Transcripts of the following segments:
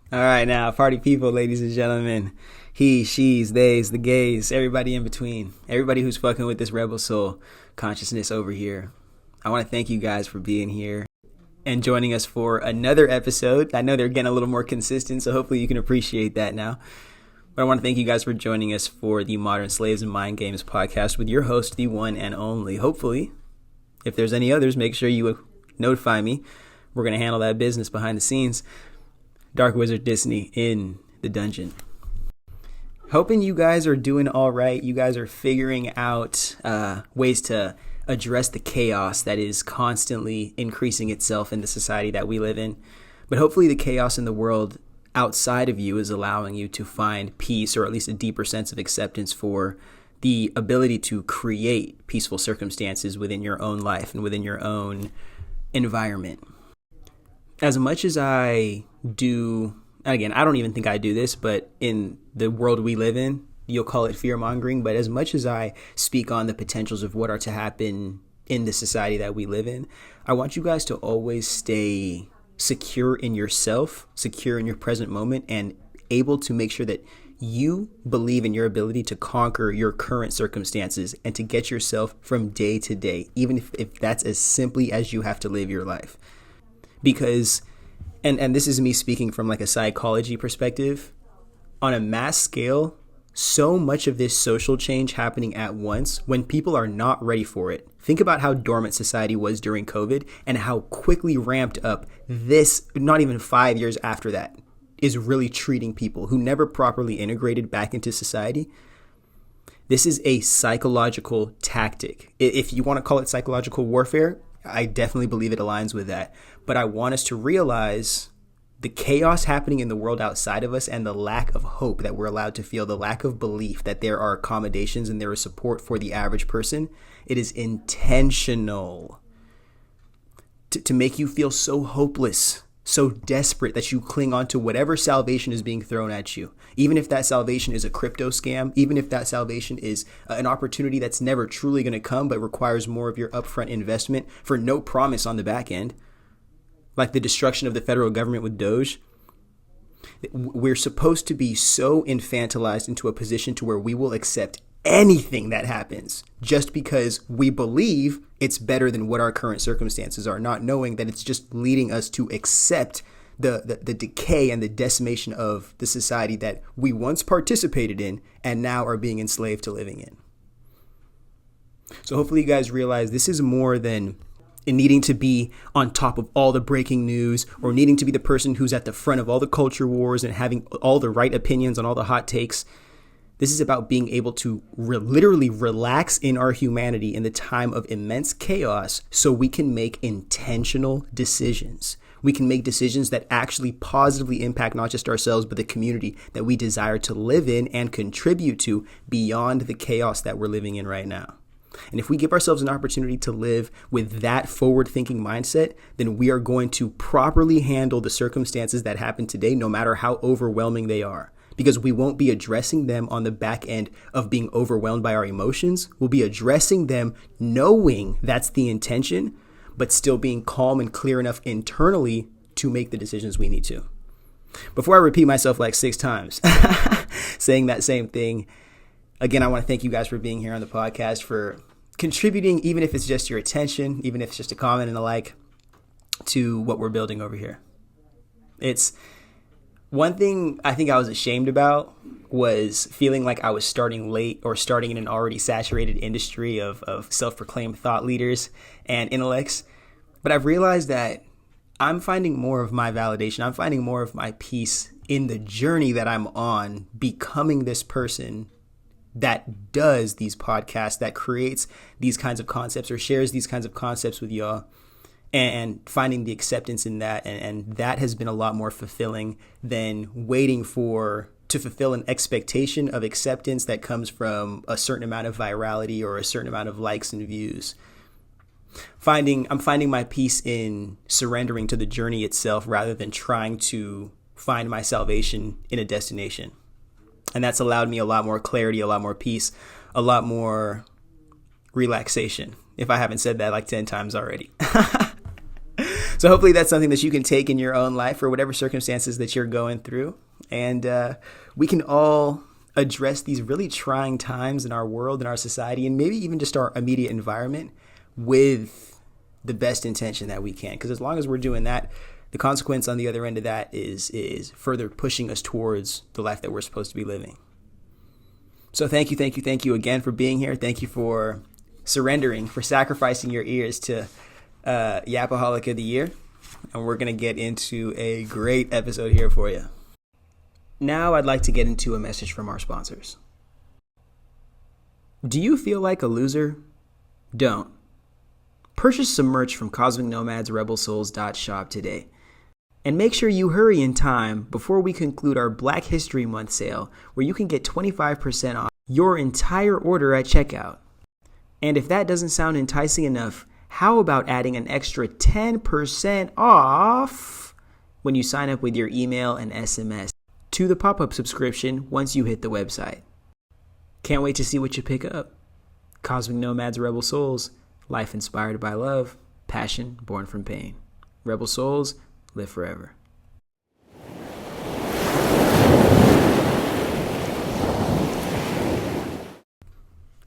All right, now, party people, ladies and gentlemen, he, she's, theys, the gays, everybody in between, everybody who's fucking with this rebel soul consciousness over here. I want to thank you guys for being here and joining us for another episode. I know they're getting a little more consistent, so hopefully you can appreciate that now. But I want to thank you guys for joining us for the Modern Slaves and Mind Games podcast with your host, the one and only. Hopefully, if there's any others, make sure you notify me. We're going to handle that business behind the scenes. Dark Wizard Disani in the dungeon. Hoping you guys are doing all right. You guys are figuring out ways to address the chaos that is constantly increasing itself in the society that we live in. But hopefully the chaos in the world outside of you is allowing you to find peace, or at least a deeper sense of acceptance for the ability to create peaceful circumstances within your own life and within your own environment. As much as I do, again, I don't even think I do this, but in the world we live in, you'll call it fear-mongering, but as much as I speak on the potentials of what are to happen in the society that we live in, I want you guys to always stay secure in yourself, secure in your present moment, and able to make sure that you believe in your ability to conquer your current circumstances and to get yourself from day to day, even if that's as simply as you have to live your life. Because, and this is me speaking from like a psychology perspective, on a mass scale, so much of this social change happening at once when people are not ready for it. Think about how dormant society was during COVID and how quickly ramped up this, not even 5 years after that, is really treating people who never properly integrated back into society. This is a psychological tactic. If you want to call it psychological warfare, I definitely believe it aligns with that. But I want us to realize the chaos happening in the world outside of us and the lack of hope that we're allowed to feel, the lack of belief that there are accommodations and there is support for the average person. It is intentional to make you feel so hopeless, so desperate that you cling on to whatever salvation is being thrown at you. Even if that salvation is a crypto scam, even if that salvation is an opportunity that's never truly going to come but requires more of your upfront investment for no promise on the back end, like the destruction of the federal government with Doge. We're supposed to be so infantilized into a position to where we will accept anything that happens just because we believe it's better than what our current circumstances are, not knowing that it's just leading us to accept the decay and the decimation of the society that we once participated in and now are being enslaved to living in. So hopefully you guys realize this is more than needing to be on top of all the breaking news or needing to be the person who's at the front of all the culture wars and having all the right opinions on all the hot takes. This is about being able to literally relax in our humanity in the time of immense chaos so we can make intentional decisions. We can make decisions that actually positively impact not just ourselves, but the community that we desire to live in and contribute to beyond the chaos that we're living in right now. And if we give ourselves an opportunity to live with that forward-thinking mindset, then we are going to properly handle the circumstances that happen today, no matter how overwhelming they are. Because we won't be addressing them on the back end of being overwhelmed by our emotions. We'll be addressing them knowing that's the intention, but still being calm and clear enough internally to make the decisions we need to. Before I repeat myself like 6 times, saying that same thing, again, I want to thank you guys for being here on the podcast, for contributing, even if it's just your attention, even if it's just a comment and a like, to what we're building over here. It's one thing I think I was ashamed about was feeling like I was starting late or starting in an already saturated industry of self-proclaimed thought leaders and intellects. But I've realized that I'm finding more of my validation. I'm finding more of my peace in the journey that I'm on, becoming this person that does these podcasts, that creates these kinds of concepts or shares these kinds of concepts with y'all, and finding the acceptance in that. And that has been a lot more fulfilling than waiting to fulfill an expectation of acceptance that comes from a certain amount of virality or a certain amount of likes and views. I'm finding my peace in surrendering to the journey itself rather than trying to find my salvation in a destination. And that's allowed me a lot more clarity, a lot more peace, a lot more relaxation, if I haven't said that like 10 times already. So hopefully that's something that you can take in your own life or whatever circumstances that you're going through. And we can all address these really trying times in our world and our society and maybe even just our immediate environment with the best intention that we can. Because as long as we're doing that, the consequence on the other end of that is further pushing us towards the life that we're supposed to be living. So thank you again for being here. Thank you for surrendering, for sacrificing your ears to Yapaholic of the Year. And we're going to get into a great episode here for you. Now I'd like to get into a message from our sponsors. Do you feel like a loser? Don't. Purchase some merch from Cosmic Nomads RebelSouls.shop today. And make sure you hurry in time before we conclude our Black History Month sale, where you can get 25% off your entire order at checkout. And if that doesn't sound enticing enough, how about adding an extra 10% off when you sign up with your email and SMS to the pop-up subscription once you hit the website? Can't wait to see what you pick up. Cosmic Nomads Rebel Souls, life inspired by love, passion born from pain. Rebel Souls, live forever.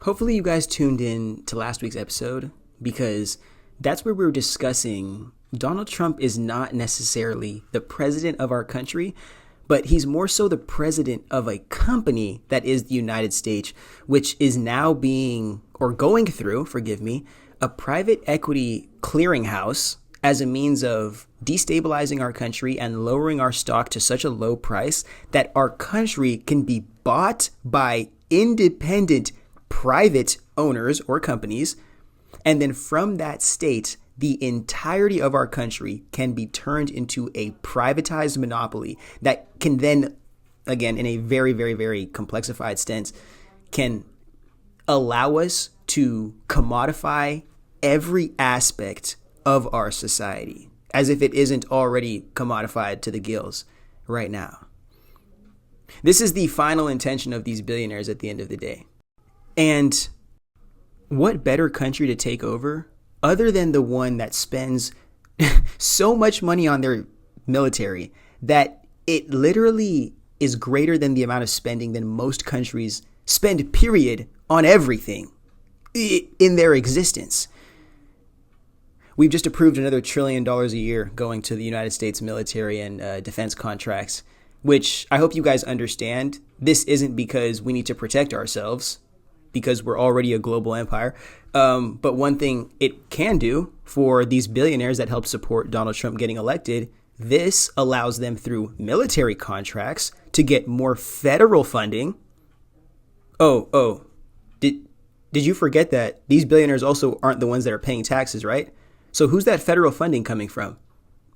Hopefully you guys tuned in to last week's episode, because that's where we were discussing Donald Trump is not necessarily the president of our country, but he's more so the president of a company that is the United States, which is now going through, a private equity clearinghouse as a means of destabilizing our country and lowering our stock to such a low price that our country can be bought by independent private owners or companies. And then from that state, the entirety of our country can be turned into a privatized monopoly that can then, again, in a very, very, very complexified sense, can allow us to commodify every aspect of our society as if it isn't already commodified to the gills right now. This is the final intention of these billionaires at the end of the day. And what better country to take over other than the one that spends so much money on their military that it literally is greater than the amount of spending than most countries spend, period, on everything in their existence. We've just approved another $1 trillion a year going to the United States military and defense contracts, which I hope you guys understand. This isn't because we need to protect ourselves, because we're already a global empire. But one thing it can do for these billionaires that help support Donald Trump getting elected, this allows them through military contracts to get more federal funding. Did you forget that these billionaires also aren't the ones that are paying taxes, right? So who's that federal funding coming from?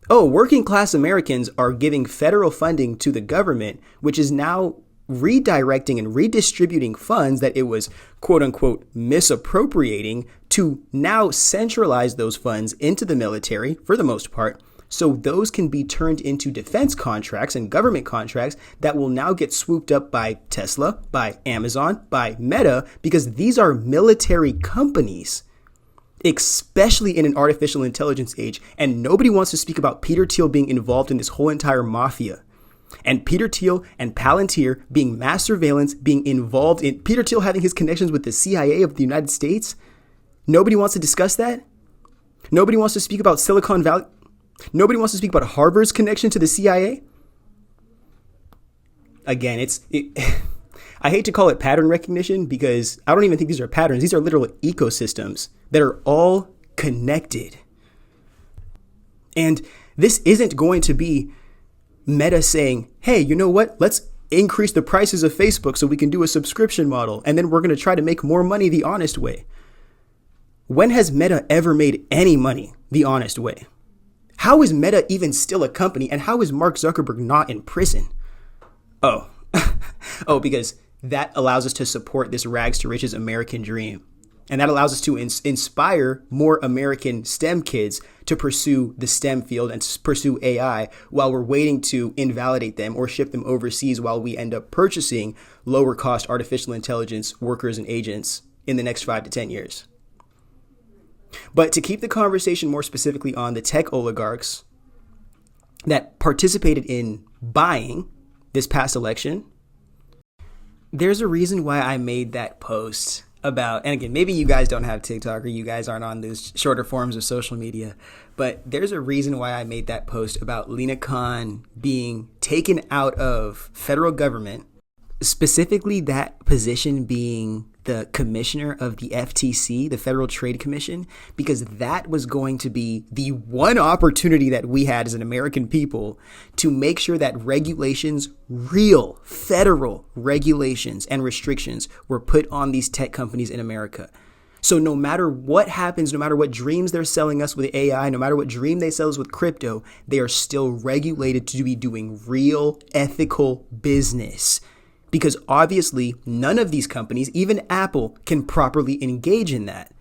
Working class Americans are giving federal funding to the government, which is now redirecting and redistributing funds that it was, quote unquote, misappropriating to now centralize those funds into the military for the most part. So those can be turned into defense contracts and government contracts that will now get swooped up by Tesla, by Amazon, by Meta, because these are military companies, especially in an artificial intelligence age. And nobody wants to speak about Peter Thiel being involved in this whole entire mafia. And Peter Thiel and Palantir being mass surveillance, being involved in Peter Thiel having his connections with the CIA of the United States. Nobody wants to discuss that. Nobody wants to speak about Silicon Valley. Nobody wants to speak about Harvard's connection to the CIA. Again, I hate to call it pattern recognition, because I don't even think these are patterns. These are literal ecosystems that are all connected. And this isn't going to be Meta saying, hey, you know what? Let's increase the prices of Facebook so we can do a subscription model, and then we're going to try to make more money the honest way. When has Meta ever made any money the honest way? How is Meta even still a company, and how is Mark Zuckerberg not in prison? Because that allows us to support this rags to riches American dream. And that allows us to inspire more American STEM kids to pursue the STEM field and to pursue AI, while we're waiting to invalidate them or ship them overseas, while we end up purchasing lower cost artificial intelligence workers and agents in the next 5 to 10 years. But to keep the conversation more specifically on the tech oligarchs that participated in buying this past election, there's a reason why I made that post about, and again, maybe you guys don't have TikTok or you guys aren't on those shorter forms of social media, but there's a reason why I made that post about Lena Khan being taken out of federal government, specifically that position being the commissioner of the FTC, the Federal Trade Commission, because that was going to be the one opportunity that we had as an American people to make sure that regulations, real federal regulations and restrictions were put on these tech companies in America. So no matter what happens, no matter what dreams they're selling us with AI, no matter what dream they sell us with crypto, they are still regulated to be doing real ethical business. Because obviously, none of these companies, even Apple, can properly engage in that.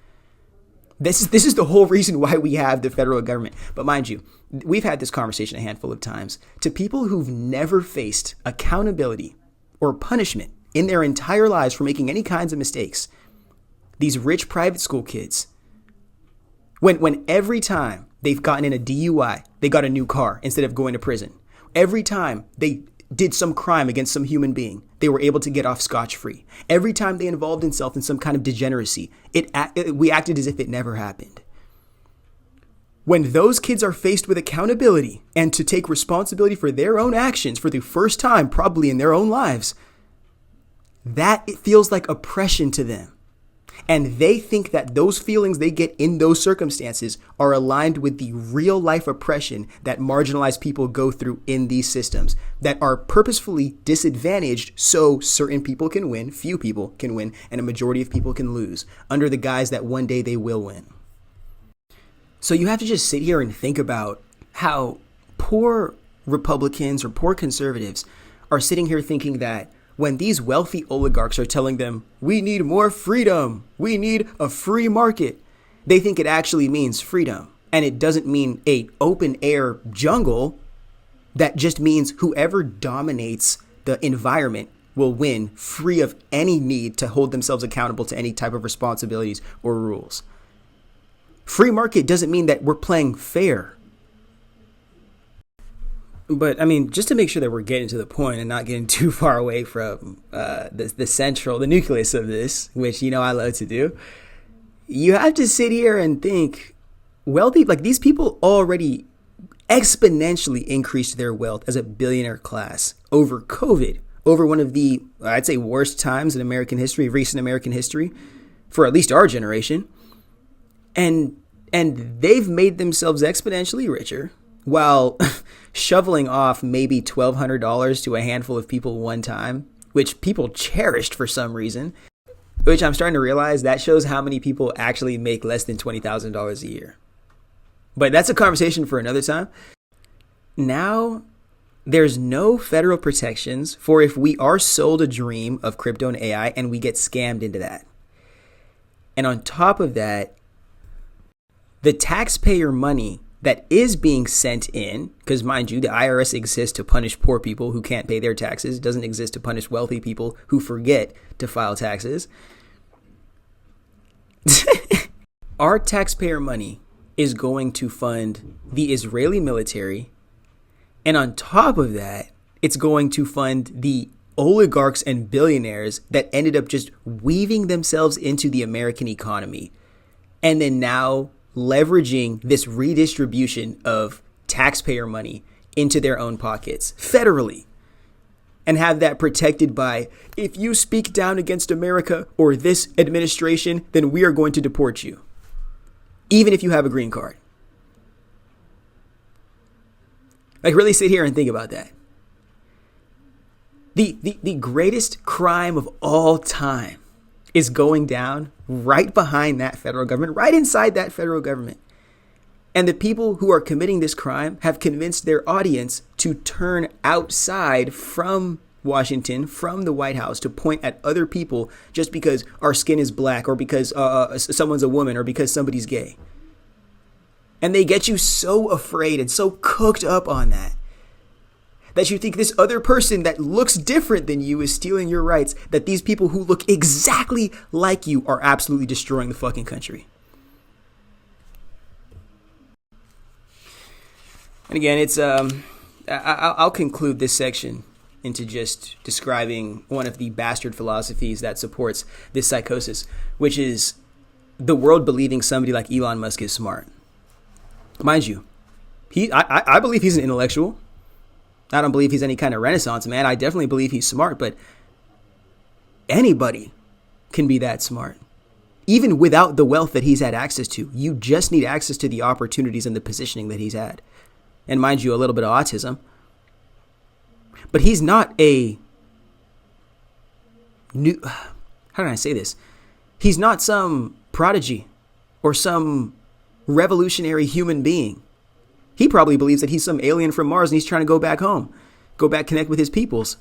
This is the whole reason why we have the federal government. But mind you, we've had this conversation a handful of times. To people who've never faced accountability or punishment in their entire lives for making any kinds of mistakes, these rich private school kids, when every time they've gotten in a DUI, they got a new car instead of going to prison. Every time they did some crime against some human being, they were able to get off scotch-free. Every time they involved themselves in some kind of degeneracy, we acted as if it never happened. When those kids are faced with accountability and to take responsibility for their own actions for the first time, probably in their own lives, that it feels like oppression to them. And they think that those feelings they get in those circumstances are aligned with the real life oppression that marginalized people go through in these systems that are purposefully disadvantaged so certain people can win, few people can win, and a majority of people can lose under the guise that one day they will win. So you have to just sit here and think about how poor Republicans or poor conservatives are sitting here thinking that when these wealthy oligarchs are telling them, we need more freedom, we need a free market, they think it actually means freedom. And it doesn't mean a open air jungle. That just means whoever dominates the environment will win, free of any need to hold themselves accountable to any type of responsibilities or rules. Free market doesn't mean that we're playing fair. But I mean, just to make sure that we're getting to the point and not getting too far away from the nucleus of this, which, you know, I love to do, you have to sit here and think, wealthy, like these people already exponentially increased their wealth as a billionaire class over COVID, over one of the, I'd say, worst times in American history, recent American history, for at least our generation. And they've made themselves exponentially richer while shoveling off maybe $1,200 to a handful of people one time, which people cherished for some reason, which I'm starting to realize that shows how many people actually make less than $20,000 a year. But that's a conversation for another time. Now, there's no federal protections for if we are sold a dream of crypto and AI and we get scammed into that. And on top of that, the taxpayer money that is being sent in, because mind you, the IRS exists to punish poor people who can't pay their taxes. It doesn't exist to punish wealthy people who forget to file taxes. Our taxpayer money is going to fund the Israeli military. And on top of that, it's going to fund the oligarchs and billionaires that ended up just weaving themselves into the American economy. And then now leveraging this redistribution of taxpayer money into their own pockets federally, and have that protected by, if you speak down against America or this administration, then we are going to deport you, even if you have a green card. Like, really sit here and think about that. The greatest crime of all time is going down right behind that federal government, right inside that federal government. And the people who are committing this crime have convinced their audience to turn outside from Washington, from the White House, to point at other people just because our skin is black, or because someone's a woman, or because somebody's gay. And they get you so afraid and so cooked up on that you think this other person that looks different than you is stealing your rights, that these people who look exactly like you are absolutely destroying the fucking country. And again, it's I'll conclude this section into just describing one of the bastard philosophies that supports this psychosis, which is the world believing somebody like Elon Musk is smart. Mind you, I believe he's an intellectual. I don't believe he's any kind of Renaissance man. I definitely believe he's smart, but anybody can be that smart. Even without the wealth that he's had access to, you just need access to the opportunities and the positioning that he's had. And mind you, a little bit of autism. But he's not a new, how can I say this? He's not some prodigy or some revolutionary human being. He probably believes that he's some alien from Mars and he's trying to go back home, go back, connect with his peoples.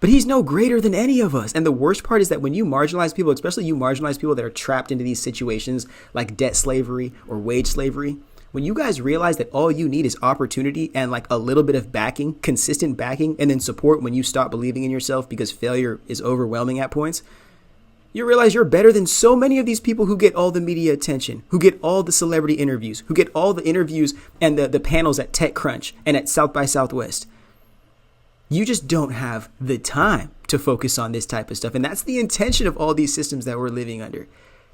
But he's no greater than any of us. And the worst part is that when you marginalize people, especially you marginalize people that are trapped into these situations like debt slavery or wage slavery, when you guys realize that all you need is opportunity and like a little bit of backing, consistent backing, and then support when you stop believing in yourself because failure is overwhelming at points, you realize you're better than so many of these people who get all the media attention, who get all the celebrity interviews, who get all the interviews and the panels at TechCrunch and at South by Southwest. You just don't have the time to focus on this type of stuff. And that's the intention of all these systems that we're living under,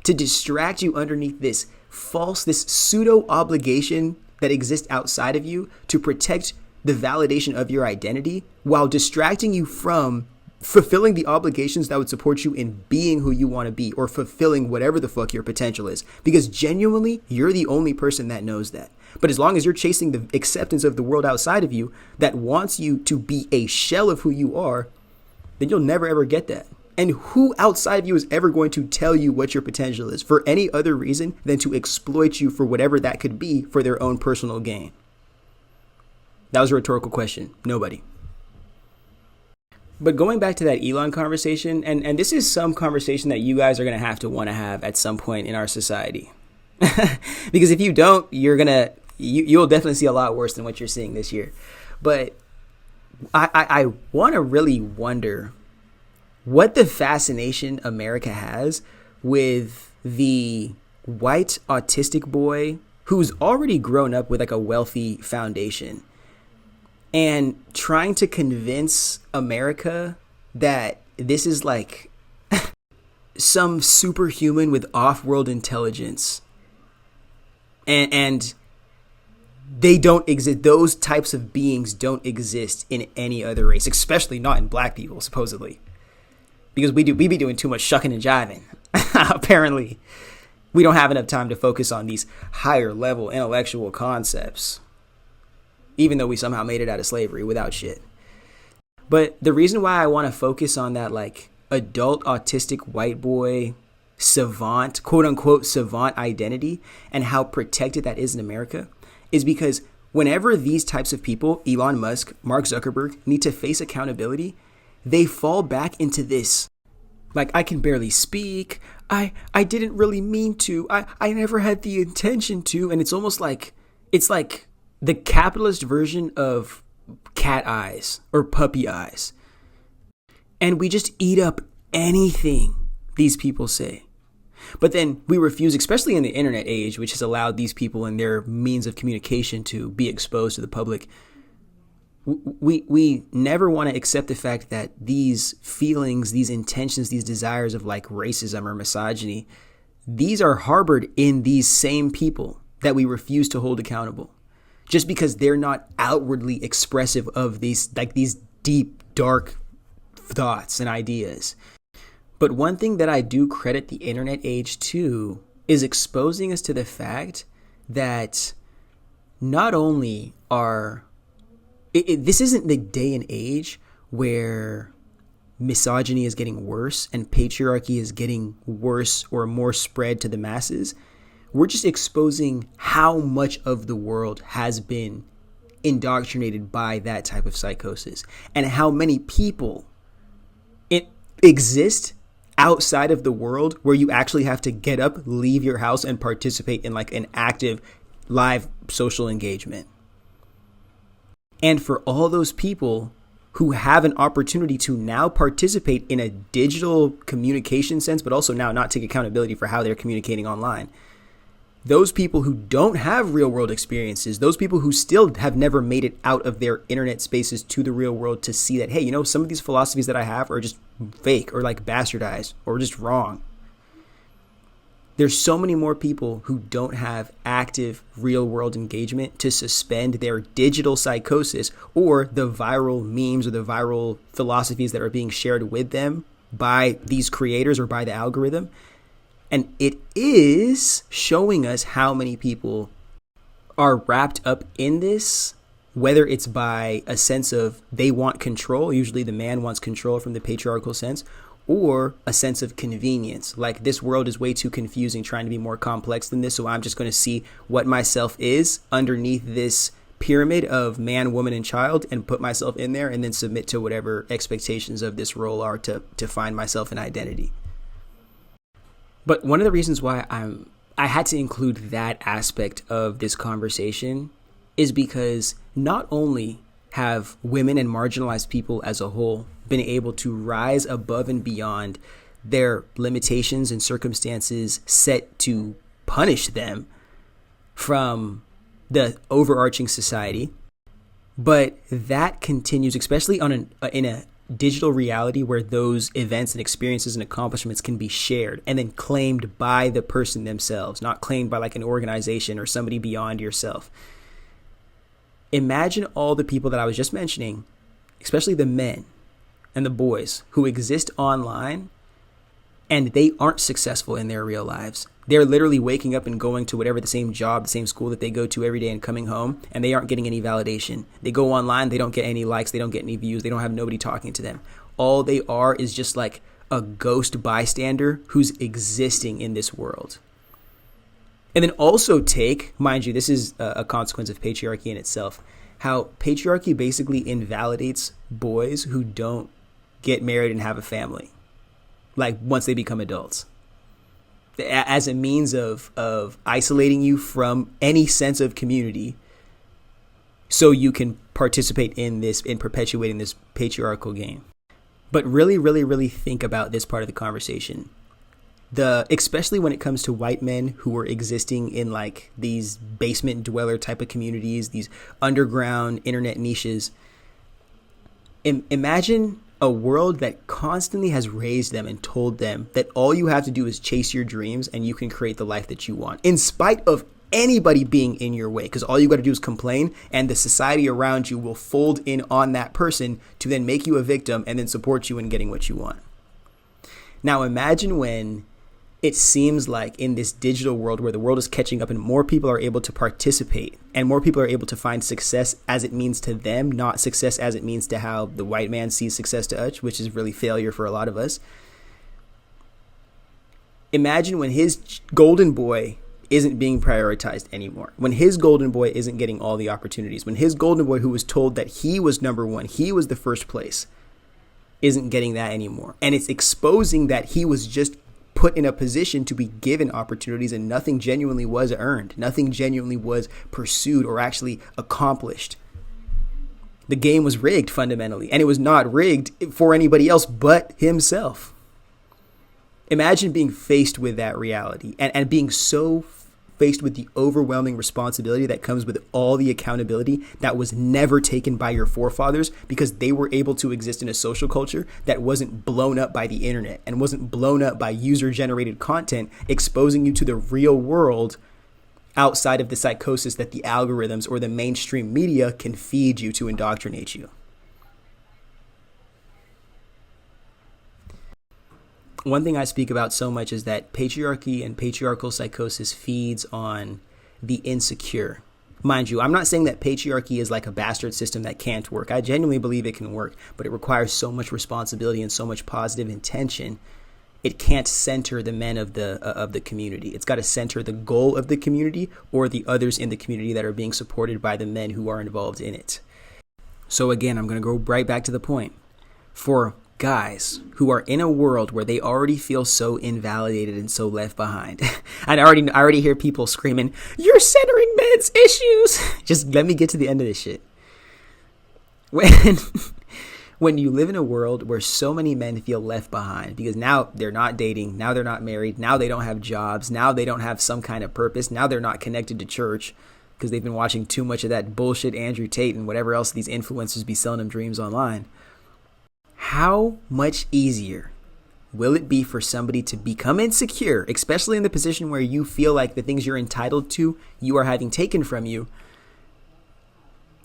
to distract you underneath this false, this pseudo obligation that exists outside of you to protect the validation of your identity while distracting you from fulfilling the obligations that would support you in being who you want to be or fulfilling whatever the fuck your potential is. Because genuinely, you're the only person that knows that. But as long as you're chasing the acceptance of the world outside of you that wants you to be a shell of who you are, then you'll never ever get that. And who outside of you is ever going to tell you what your potential is for any other reason than to exploit you for whatever that could be for their own personal gain? That was a rhetorical question. Nobody. But going back to that Elon conversation, and this is some conversation that you guys are going to want to have at some point in our society. Because if you don't, you'll definitely see a lot worse than what you're seeing this year. But I want to really wonder what the fascination America has with the white autistic boy who's already grown up with like a wealthy foundation and trying to convince America that this is like some superhuman with off-world intelligence. And they don't exist. Those types of beings don't exist in any other race, especially not in black people, supposedly. Because we be doing too much shucking and jiving. Apparently, we don't have enough time to focus on these higher level intellectual concepts, even though we somehow made it out of slavery without shit. But the reason why I want to focus on that like adult autistic white boy savant, quote unquote savant identity and how protected that is in America is because whenever these types of people, Elon Musk, Mark Zuckerberg, need to face accountability, they fall back into this. Like, I can barely speak. I didn't really mean to. I never had the intention to. And it's almost like, it's like the capitalist version of cat eyes or puppy eyes. And we just eat up anything these people say. But then we refuse, especially in the internet age, which has allowed these people and their means of communication to be exposed to the public. We never want to accept the fact that these feelings, these intentions, these desires of like racism or misogyny, these are harbored in these same people that we refuse to hold accountable. Just because they're not outwardly expressive of these, like these deep, dark thoughts and ideas. But one thing that I do credit the internet age to is exposing us to the fact that not only are this isn't the day and age where misogyny is getting worse and patriarchy is getting worse or more spread to the masses. We're just exposing how much of the world has been indoctrinated by that type of psychosis and how many people exist outside of the world where you actually have to get up, leave your house, and participate in like an active live social engagement. And for all those people who have an opportunity to now participate in a digital communication sense, but also now not take accountability for how they're communicating online, those people who don't have real world experiences, those people who still have never made it out of their internet spaces to the real world to see that, hey, you know, some of these philosophies that I have are just fake or like bastardized or just wrong. There's so many more people who don't have active real world engagement to suspend their digital psychosis or the viral memes or the viral philosophies that are being shared with them by these creators or by the algorithm. And it is showing us how many people are wrapped up in this, whether it's by a sense of they want control. Usually the man wants control from the patriarchal sense, or a sense of convenience. Like, this world is way too confusing, trying to be more complex than this. So I'm just going to see what myself is underneath this pyramid of man, woman, and child and put myself in there and then submit to whatever expectations of this role are to find myself an identity. But one of the reasons why I had to include that aspect of this conversation is because not only have women and marginalized people as a whole been able to rise above and beyond their limitations and circumstances set to punish them from the overarching society, but that continues, especially in a digital reality where those events and experiences and accomplishments can be shared and then claimed by the person themselves, not claimed by like an organization or somebody beyond yourself. Imagine all the people that I was just mentioning, especially the men and the boys who exist online and they aren't successful in their real lives. They're literally waking up and going to whatever the same job, the same school that they go to every day and coming home, and they aren't getting any validation. They go online, they don't get any likes, they don't get any views, they don't have nobody talking to them. All they are is just like a ghost bystander who's existing in this world. And then also take, mind you, this is a consequence of patriarchy in itself, how patriarchy basically invalidates boys who don't get married and have a family, like once they become adults, as a means of isolating you from any sense of community so you can participate in perpetuating this patriarchal game. But really, really, really think about this part of the conversation. Especially when it comes to white men who are existing in like these basement dweller type of communities, these underground internet niches. Imagine a world that constantly has raised them and told them that all you have to do is chase your dreams and you can create the life that you want, in spite of anybody being in your way, because all you got to do is complain and the society around you will fold in on that person to then make you a victim and then support you in getting what you want. Now imagine when it seems like in this digital world where the world is catching up and more people are able to participate and more people are able to find success as it means to them, not success as it means to how the white man sees success to us, which is really failure for a lot of us. Imagine when his golden boy isn't being prioritized anymore, when his golden boy isn't getting all the opportunities, when his golden boy who was told that he was number one, he was the first place, isn't getting that anymore. And it's exposing that he was just put in a position to be given opportunities and nothing genuinely was earned. Nothing genuinely was pursued or actually accomplished. The game was rigged fundamentally, and it was not rigged for anybody else but himself. Imagine being faced with that reality and being so faced with the overwhelming responsibility that comes with all the accountability that was never taken by your forefathers because they were able to exist in a social culture that wasn't blown up by the internet and wasn't blown up by user-generated content exposing you to the real world outside of the psychosis that the algorithms or the mainstream media can feed you to indoctrinate you. One thing I speak about so much is that patriarchy and patriarchal psychosis feeds on the insecure. Mind you, I'm not saying that patriarchy is like a bastard system that can't work. I genuinely believe it can work, but it requires so much responsibility and so much positive intention. It can't center the men of the community. It's got to center the goal of the community or the others in the community that are being supported by the men who are involved in it. So again, I'm going to go right back to the point. For guys who are in a world where they already feel so invalidated and so left behind. I already hear people screaming, "You're centering men's issues." Just let me get to the end of this shit. when you live in a world where so many men feel left behind because now they're not dating, now they're not married, now they don't have jobs, now they don't have some kind of purpose, now they're not connected to church because they've been watching too much of that bullshit Andrew Tate and whatever else these influencers be selling them dreams online. How much easier will it be for somebody to become insecure, especially in the position where you feel like the things you're entitled to, you are having taken from you?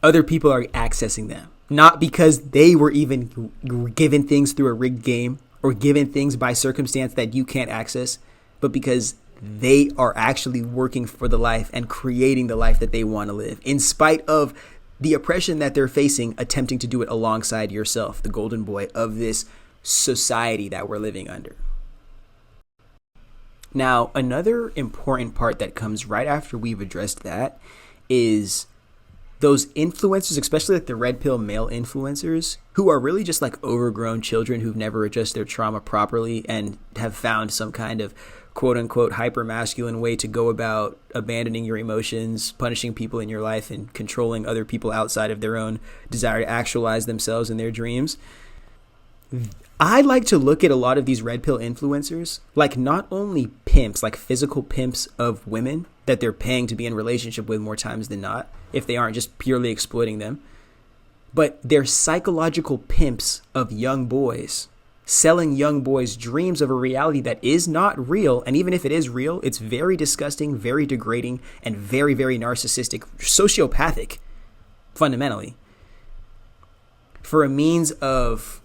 Other people are accessing them, not because they were even given things through a rigged game or given things by circumstance that you can't access, but because they are actually working for the life and creating the life that they want to live, in spite of the oppression that they're facing, attempting to do it alongside yourself, the golden boy of this society that we're living under. Now, another important part that comes right after we've addressed that is those influencers, especially like the red pill male influencers, who are really just like overgrown children who've never addressed their trauma properly and have found some kind of quote unquote hyper masculine way to go about abandoning your emotions, punishing people in your life, and controlling other people outside of their own desire to actualize themselves and their dreams. I like to look at a lot of these red pill influencers like not only pimps, like physical pimps of women that they're paying to be in relationship with more times than not, if they aren't just purely exploiting them, but they're psychological pimps of young boys, selling young boys dreams of a reality that is not real. And even if it is real, it's very disgusting, very degrading, and very, very narcissistic, sociopathic, fundamentally, for a means of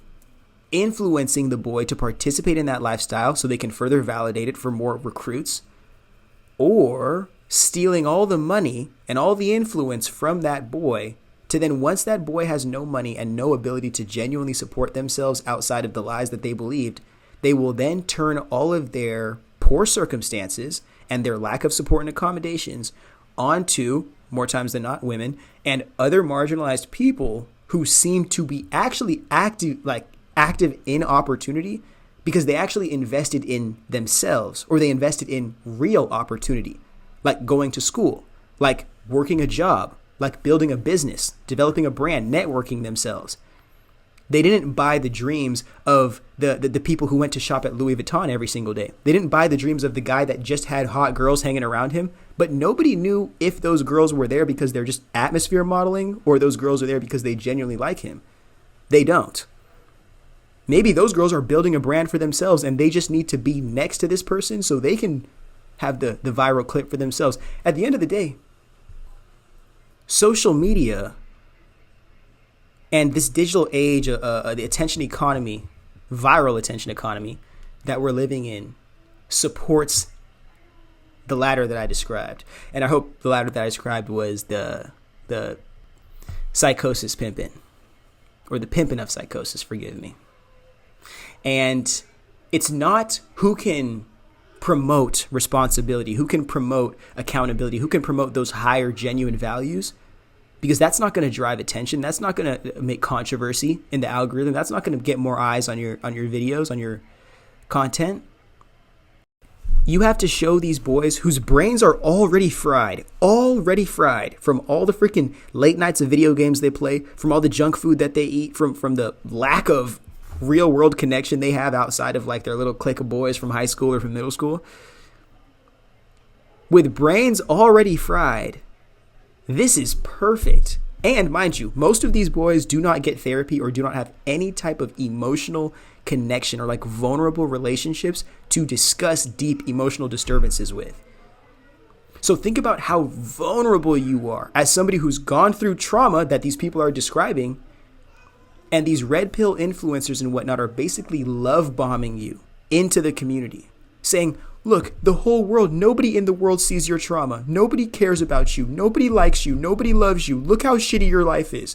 influencing the boy to participate in that lifestyle so they can further validate it for more recruits, or stealing all the money and all the influence from that boy to then, once that boy has no money and no ability to genuinely support themselves outside of the lies that they believed, they will then turn all of their poor circumstances and their lack of support and accommodations onto, more times than not, women and other marginalized people who seem to be actually active in opportunity because they actually invested in themselves, or they invested in real opportunity, like going to school, like working a job, like building a business, developing a brand, networking themselves. They didn't buy the dreams of the people who went to shop at Louis Vuitton every single day. They didn't buy the dreams of the guy that just had hot girls hanging around him, but nobody knew if those girls were there because they're just atmosphere modeling or those girls are there because they genuinely like him. They don't. Maybe those girls are building a brand for themselves and they just need to be next to this person so they can have the viral clip for themselves. At the end of the day, social media and this digital age, the attention economy, viral attention economy that we're living in supports the ladder that I described. And I hope the ladder that I described was the psychosis pimping, or the pimping of psychosis, forgive me. And it's not who can promote responsibility, who can promote accountability, who can promote those higher genuine values, because that's not going to drive attention. That's not going to make controversy in the algorithm. That's not going to get more eyes on your videos, on your content. You have to show these boys whose brains are already fried from all the freaking late nights of video games they play, from all the junk food that they eat, from the lack of real world connection they have outside of like their little clique of boys from high school or from middle school. With brains already fried, this is perfect. And mind you, most of these boys do not get therapy or do not have any type of emotional connection or like vulnerable relationships to discuss deep emotional disturbances with. So think about how vulnerable you are as somebody who's gone through trauma that these people are describing. And these red pill influencers and whatnot are basically love bombing you into the community, saying, look, the whole world, nobody in the world sees your trauma. Nobody cares about you. Nobody likes you. Nobody loves you. Look how shitty your life is.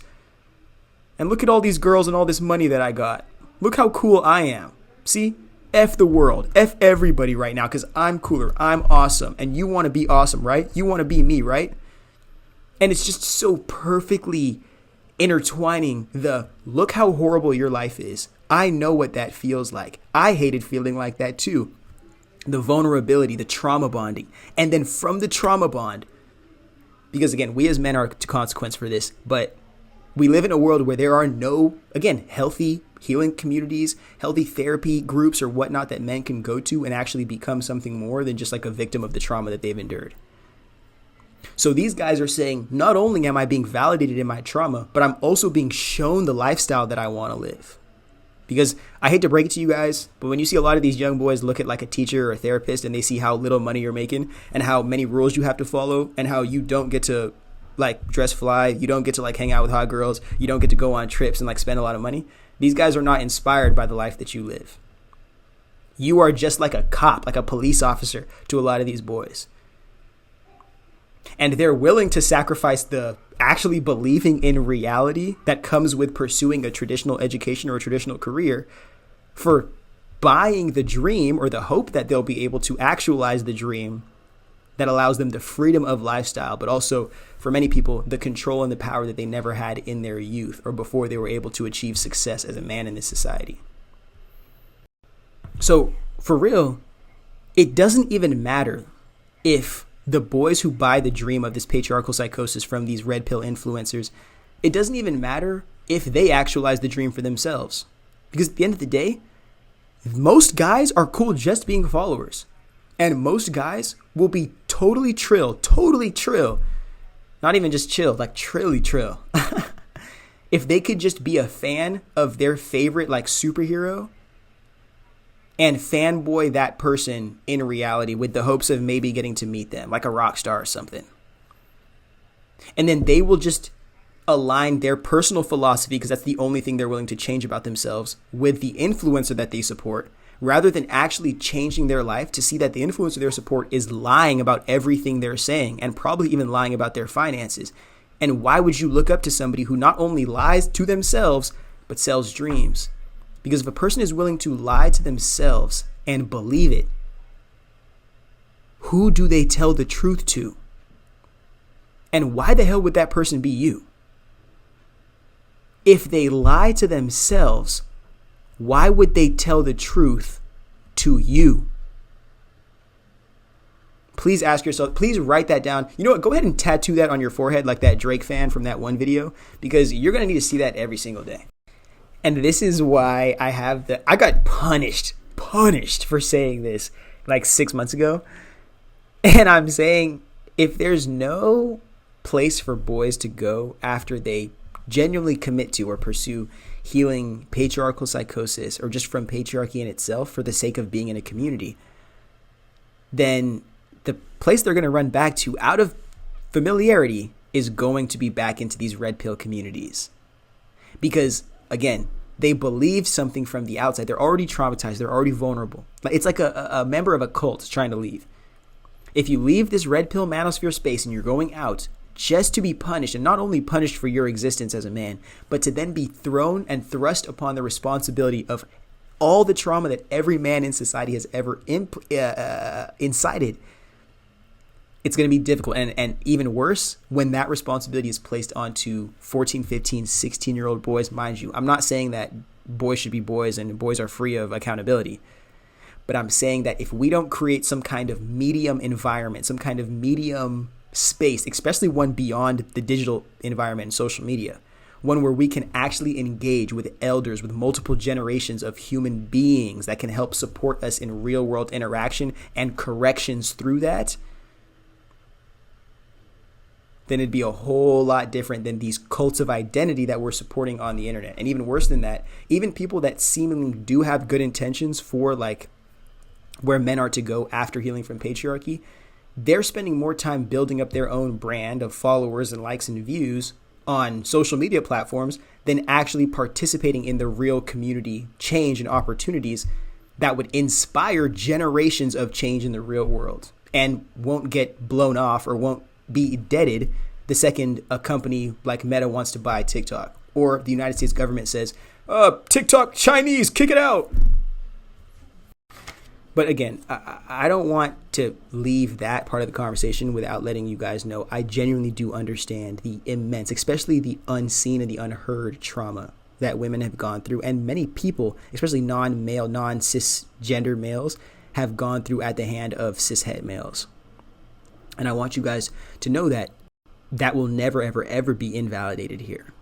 And look at all these girls and all this money that I got. Look how cool I am. See? F the world. F everybody right now because I'm cooler. I'm awesome. And you want to be awesome, right? You want to be me, right? And it's just so perfectly intertwining the look how horrible your life is. I know what that feels like. I hated feeling like that too. The vulnerability, the trauma bonding. And then from the trauma bond, because again, we as men are to consequence for this, but We live in a world where there are no, again, healthy healing communities, healthy therapy groups or whatnot that men can go to and actually become something more than just like a victim of the trauma that they've endured. So these guys are saying, not only am I being validated in my trauma, but I'm also being shown the lifestyle that I want to live. Because I hate to break it to you guys, but when you see a lot of these young boys look at like a teacher or a therapist and they see how little money you're making and how many rules you have to follow and how you don't get to like dress fly, you don't get to like hang out with hot girls, you don't get to go on trips and like spend a lot of money. These guys are not inspired by the life that you live. You are just like a cop, like a police officer to a lot of these boys. And they're willing to sacrifice the actually believing in reality that comes with pursuing a traditional education or a traditional career for buying the dream or the hope that they'll be able to actualize the dream that allows them the freedom of lifestyle, but also for many people, the control and the power that they never had in their youth or before they were able to achieve success as a man in this society. So for real, it doesn't even matter if the boys who buy the dream of this patriarchal psychosis from these red pill influencers, it doesn't even matter if they actualize the dream for themselves. Because at the end of the day, most guys are cool just being followers. And most guys will be totally trill, not even just chill, like trilly trill. If they could just be a fan of their favorite like superhero and fanboy that person in reality with the hopes of maybe getting to meet them like a rock star or something. And then they will just align their personal philosophy, because that's the only thing they're willing to change about themselves, with the influencer that they support, rather than actually changing their life to see that the influencer they support is lying about everything they're saying and probably even lying about their finances. And why would you look up to somebody who not only lies to themselves, but sells dreams? Because if a person is willing to lie to themselves and believe it, who do they tell the truth to? And why the hell would that person be you? If they lie to themselves, why would they tell the truth to you? Please ask yourself, please write that down. You know what? Go ahead and tattoo that on your forehead like that Drake fan from that one video, because you're going to need to see that every single day. And this is why I got punished for saying this like 6 months ago. And I'm saying, if there's no place for boys to go after they genuinely commit to or pursue healing patriarchal psychosis, or just from patriarchy in itself for the sake of being in a community, then the place they're going to run back to out of familiarity is going to be back into these red pill communities. Because again, they believe something from the outside. They're already traumatized. They're already vulnerable. It's like a member of a cult trying to leave. If you leave this red pill manosphere space and you're going out just to be punished, and not only punished for your existence as a man, but to then be thrown and thrust upon the responsibility of all the trauma that every man in society has ever incited, it's going to be difficult. And even worse, when that responsibility is placed onto 14, 15, 16-year-old boys. Mind you, I'm not saying that boys should be boys and boys are free of accountability. But I'm saying that if we don't create some kind of medium environment, some kind of medium space, especially one beyond the digital environment and social media, one where we can actually engage with elders, with multiple generations of human beings that can help support us in real world interaction and corrections through that, then it'd be a whole lot different than these cults of identity that we're supporting on the internet. And even worse than that, even people that seemingly do have good intentions for like where men are to go after healing from patriarchy, they're spending more time building up their own brand of followers and likes and views on social media platforms than actually participating in the real community change and opportunities that would inspire generations of change in the real world and won't get blown off or won't be deaded the second a company like Meta wants to buy TikTok, or the United States government says, TikTok Chinese, kick it out. But again, I don't want to leave that part of the conversation without letting you guys know I genuinely do understand the immense, especially the unseen and the unheard trauma that women have gone through, and many people, especially non-male, non-cisgender males, have gone through at the hand of cishet males. And I want you guys to know that that will never, ever, ever be invalidated here.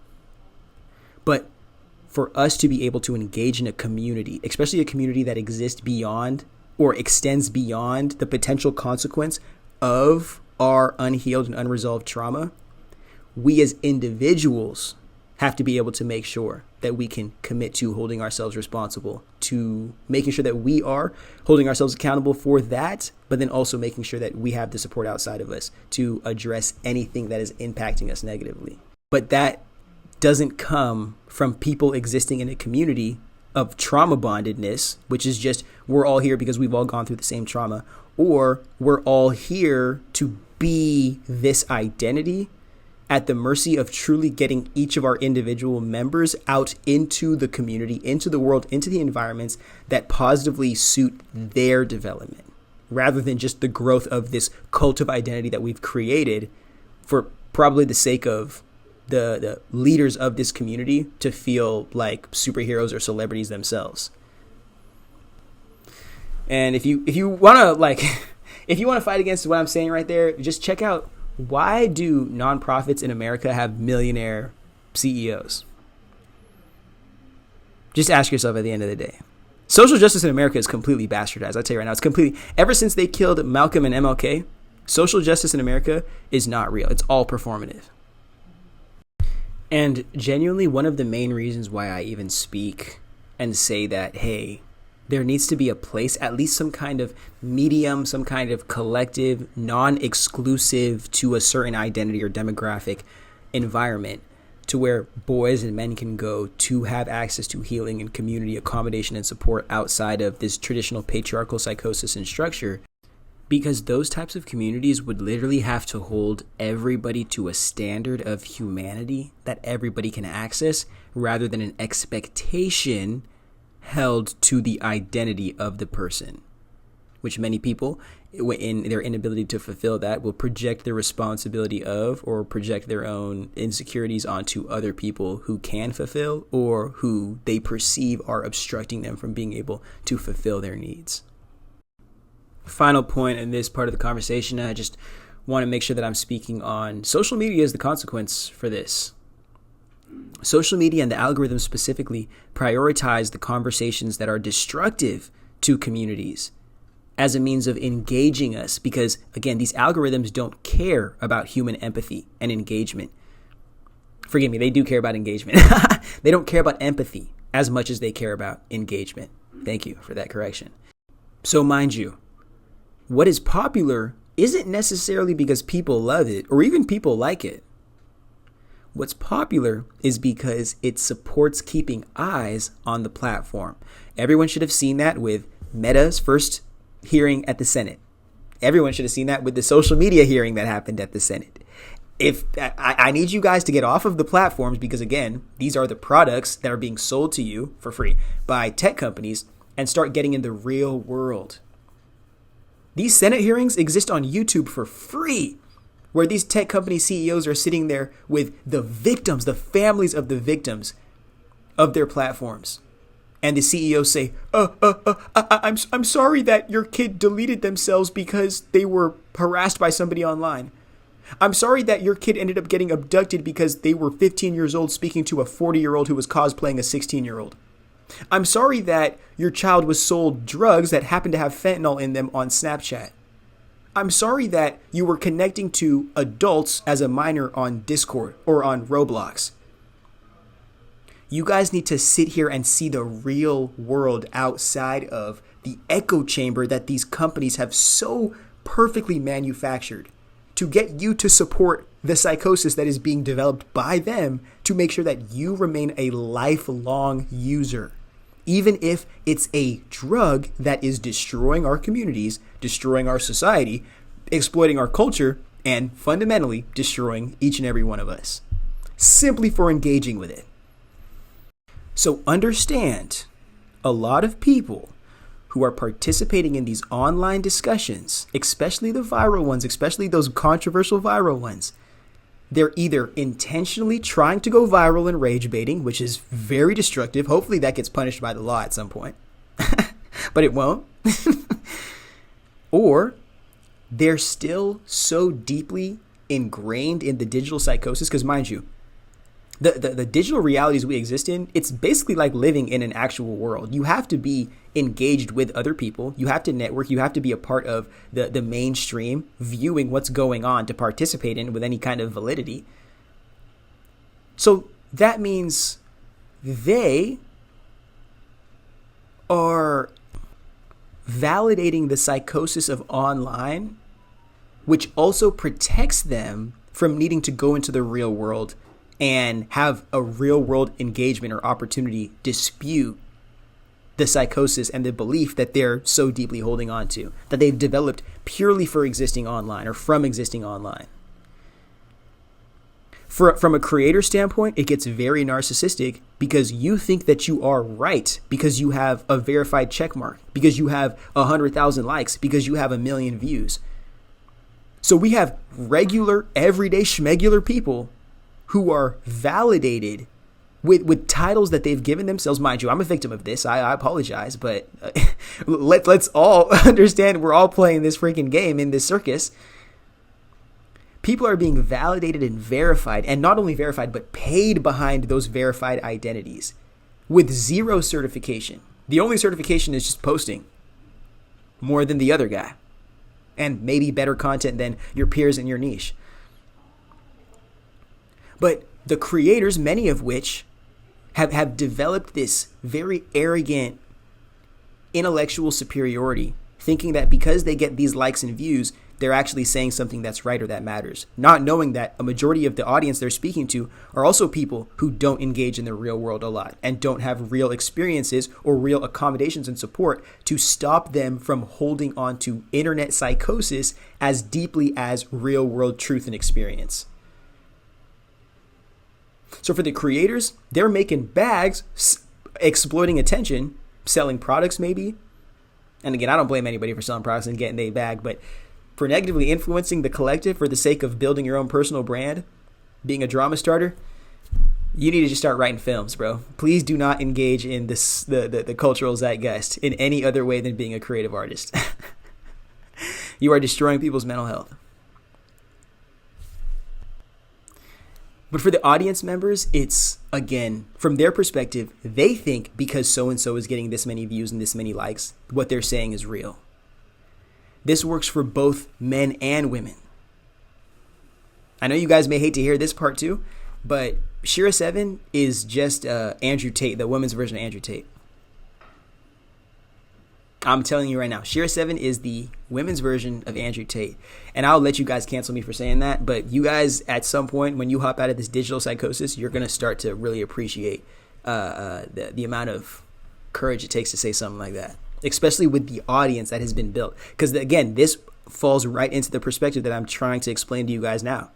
for us to be able to engage in a community, especially a community that exists beyond or extends beyond the potential consequence of our unhealed and unresolved trauma, we as individuals have to be able to make sure that we can commit to holding ourselves responsible, to making sure that we are holding ourselves accountable for that, but then also making sure that we have the support outside of us to address anything that is impacting us negatively. But that doesn't come from people existing in a community of trauma bondedness, which is just we're all here because we've all gone through the same trauma, or we're all here to be this identity at the mercy of truly getting each of our individual members out into the community, into the world, into the environments that positively suit their development, rather than just the growth of this cult of identity that we've created for probably the sake of the leaders of this community to feel like superheroes or celebrities themselves. And if you want to fight against what I'm saying right there, just check out, why do nonprofits in America have millionaire CEOs? Just ask yourself at the end of the day. Social justice in America is completely bastardized. I'll tell you right now, it's completely, ever since they killed Malcolm and MLK, social justice in America is not real. It's all performative. And genuinely, one of the main reasons why I even speak and say that, hey, there needs to be a place, at least some kind of medium, some kind of collective, non-exclusive to a certain identity or demographic environment, to where boys and men can go to have access to healing and community accommodation and support outside of this traditional patriarchal psychosis and structure. Because those types of communities would literally have to hold everybody to a standard of humanity that everybody can access, rather than an expectation held to the identity of the person, which many people, in their inability to fulfill that, will project the responsibility of, or project their own insecurities onto other people who can fulfill, or who they perceive are obstructing them from being able to fulfill their needs. Final point in this part of the conversation, I just want to make sure that I'm speaking on social media as the consequence for this. Social media and the algorithms specifically prioritize the conversations that are destructive to communities as a means of engaging us, because, again, these algorithms don't care about human empathy and engagement. Forgive me, they do care about engagement. They don't care about empathy as much as they care about engagement. Thank you for that correction. So mind you, what is popular isn't necessarily because people love it or even people like it. What's popular is because it supports keeping eyes on the platform. Everyone should have seen that with Meta's first hearing at the Senate. Everyone should have seen that with the social media hearing that happened at the Senate. If I need you guys to get off of the platforms, because, again, these are the products that are being sold to you for free by tech companies, and start getting in the real world. These Senate hearings exist on YouTube for free, where these tech company CEOs are sitting there with the victims, the families of the victims of their platforms. And the CEOs say, I'm sorry that your kid deleted themselves because they were harassed by somebody online. I'm sorry that your kid ended up getting abducted because they were 15 years old speaking to a 40-year-old who was cosplaying a 16-year-old. I'm sorry that your child was sold drugs that happened to have fentanyl in them on Snapchat. I'm sorry that you were connecting to adults as a minor on Discord or on Roblox. You guys need to sit here and see the real world outside of the echo chamber that these companies have so perfectly manufactured to get you to support the psychosis that is being developed by them to make sure that you remain a lifelong user, even if it's a drug that is destroying our communities, destroying our society, exploiting our culture, and fundamentally destroying each and every one of us, simply for engaging with it. So understand, a lot of people who are participating in these online discussions, especially the viral ones, especially those controversial viral ones, they're either intentionally trying to go viral and rage baiting, which is very destructive. Hopefully that gets punished by the law at some point, but it won't. Or they're still so deeply ingrained in the digital psychosis, because mind you, the digital realities we exist in, it's basically like living in an actual world. You have to be engaged with other people. You have to network. You have to be a part of the mainstream, viewing what's going on to participate in with any kind of validity. So that means they are validating the psychosis of online, which also protects them from needing to go into the real world and have a real world engagement or opportunity dispute the psychosis and the belief that they're so deeply holding on to, that they've developed purely for existing online or from existing online. From a creator standpoint, it gets very narcissistic because you think that you are right because you have a verified check mark, because you have 100,000 likes, because you have 1 million views. So we have regular, everyday, schmegular people who are validated with titles that they've given themselves. Mind you, I'm a victim of this. I apologize, but let's all understand we're all playing this freaking game in this circus. People are being validated and verified, and not only verified, but paid behind those verified identities with zero certification. The only certification is just posting more than the other guy and maybe better content than your peers in your niche. But the creators, many of which have developed this very arrogant intellectual superiority, thinking that because they get these likes and views, they're actually saying something that's right or that matters, not knowing that a majority of the audience they're speaking to are also people who don't engage in the real world a lot and don't have real experiences or real accommodations and support to stop them from holding on to internet psychosis as deeply as real world truth and experience. So for the creators, they're making bags, exploiting attention, selling products maybe. And again, I don't blame anybody for selling products and getting their bag, but for negatively influencing the collective for the sake of building your own personal brand, being a drama starter, you need to just start writing films, bro. Please do not engage in this the cultural zeitgeist in any other way than being a creative artist. You are destroying people's mental health. But for the audience members, it's, again, from their perspective, they think because so-and-so is getting this many views and this many likes, what they're saying is real. This works for both men and women. I know you guys may hate to hear this part too, but Shira 7 is just Andrew Tate, the women's version of Andrew Tate. I'm telling you right now, Shira 7 is the women's version of Andrew Tate. And I'll let you guys cancel me for saying that, but you guys, at some point, when you hop out of this digital psychosis, you're going to start to really appreciate the amount of courage it takes to say something like that, especially with the audience that has been built. Because, again, this falls right into the perspective that I'm trying to explain to you guys now.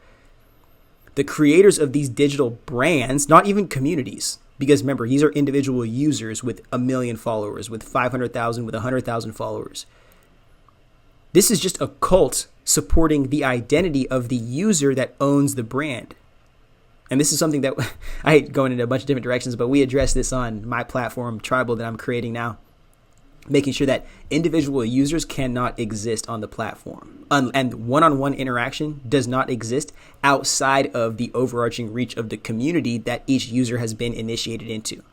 The creators of these digital brands, not even communities, because remember, these are individual users with 1 million followers, with 500,000, with 100,000 followers. This is just a cult supporting the identity of the user that owns the brand. And this is something that I hate going into a bunch of different directions, but we address this on my platform, Tribal, that I'm creating now, making sure that individual users cannot exist on the platform. And one-on-one interaction does not exist outside of the overarching reach of the community that each user has been initiated into.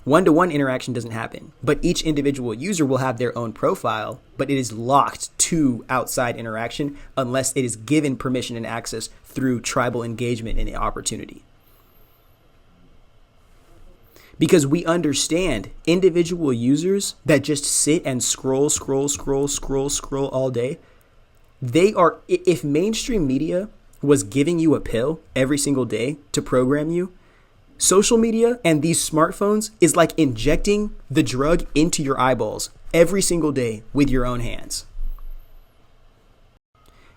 One-to-one interaction doesn't happen, but each individual user will have their own profile, but it is locked to outside interaction unless it is given permission and access through tribal engagement and opportunity. Because we understand individual users that just sit and scroll all day, they are, if mainstream media was giving you a pill every single day to program you, social media and these smartphones is like injecting the drug into your eyeballs every single day with your own hands.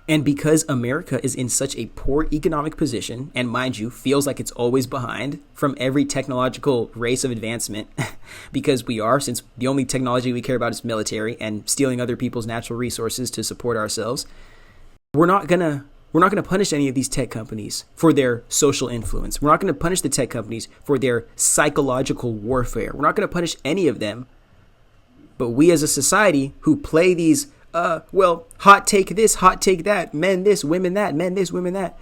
And because America is in such a poor economic position, and mind you, feels like it's always behind from every technological race of advancement, because we are, since the only technology we care about is military and stealing other people's natural resources to support ourselves, we're not gonna punish any of these tech companies for their social influence. We're not gonna punish the tech companies for their psychological warfare. We're not gonna punish any of them. But we as a society who play these hot take this, hot take that, men this, women that, men this, women that.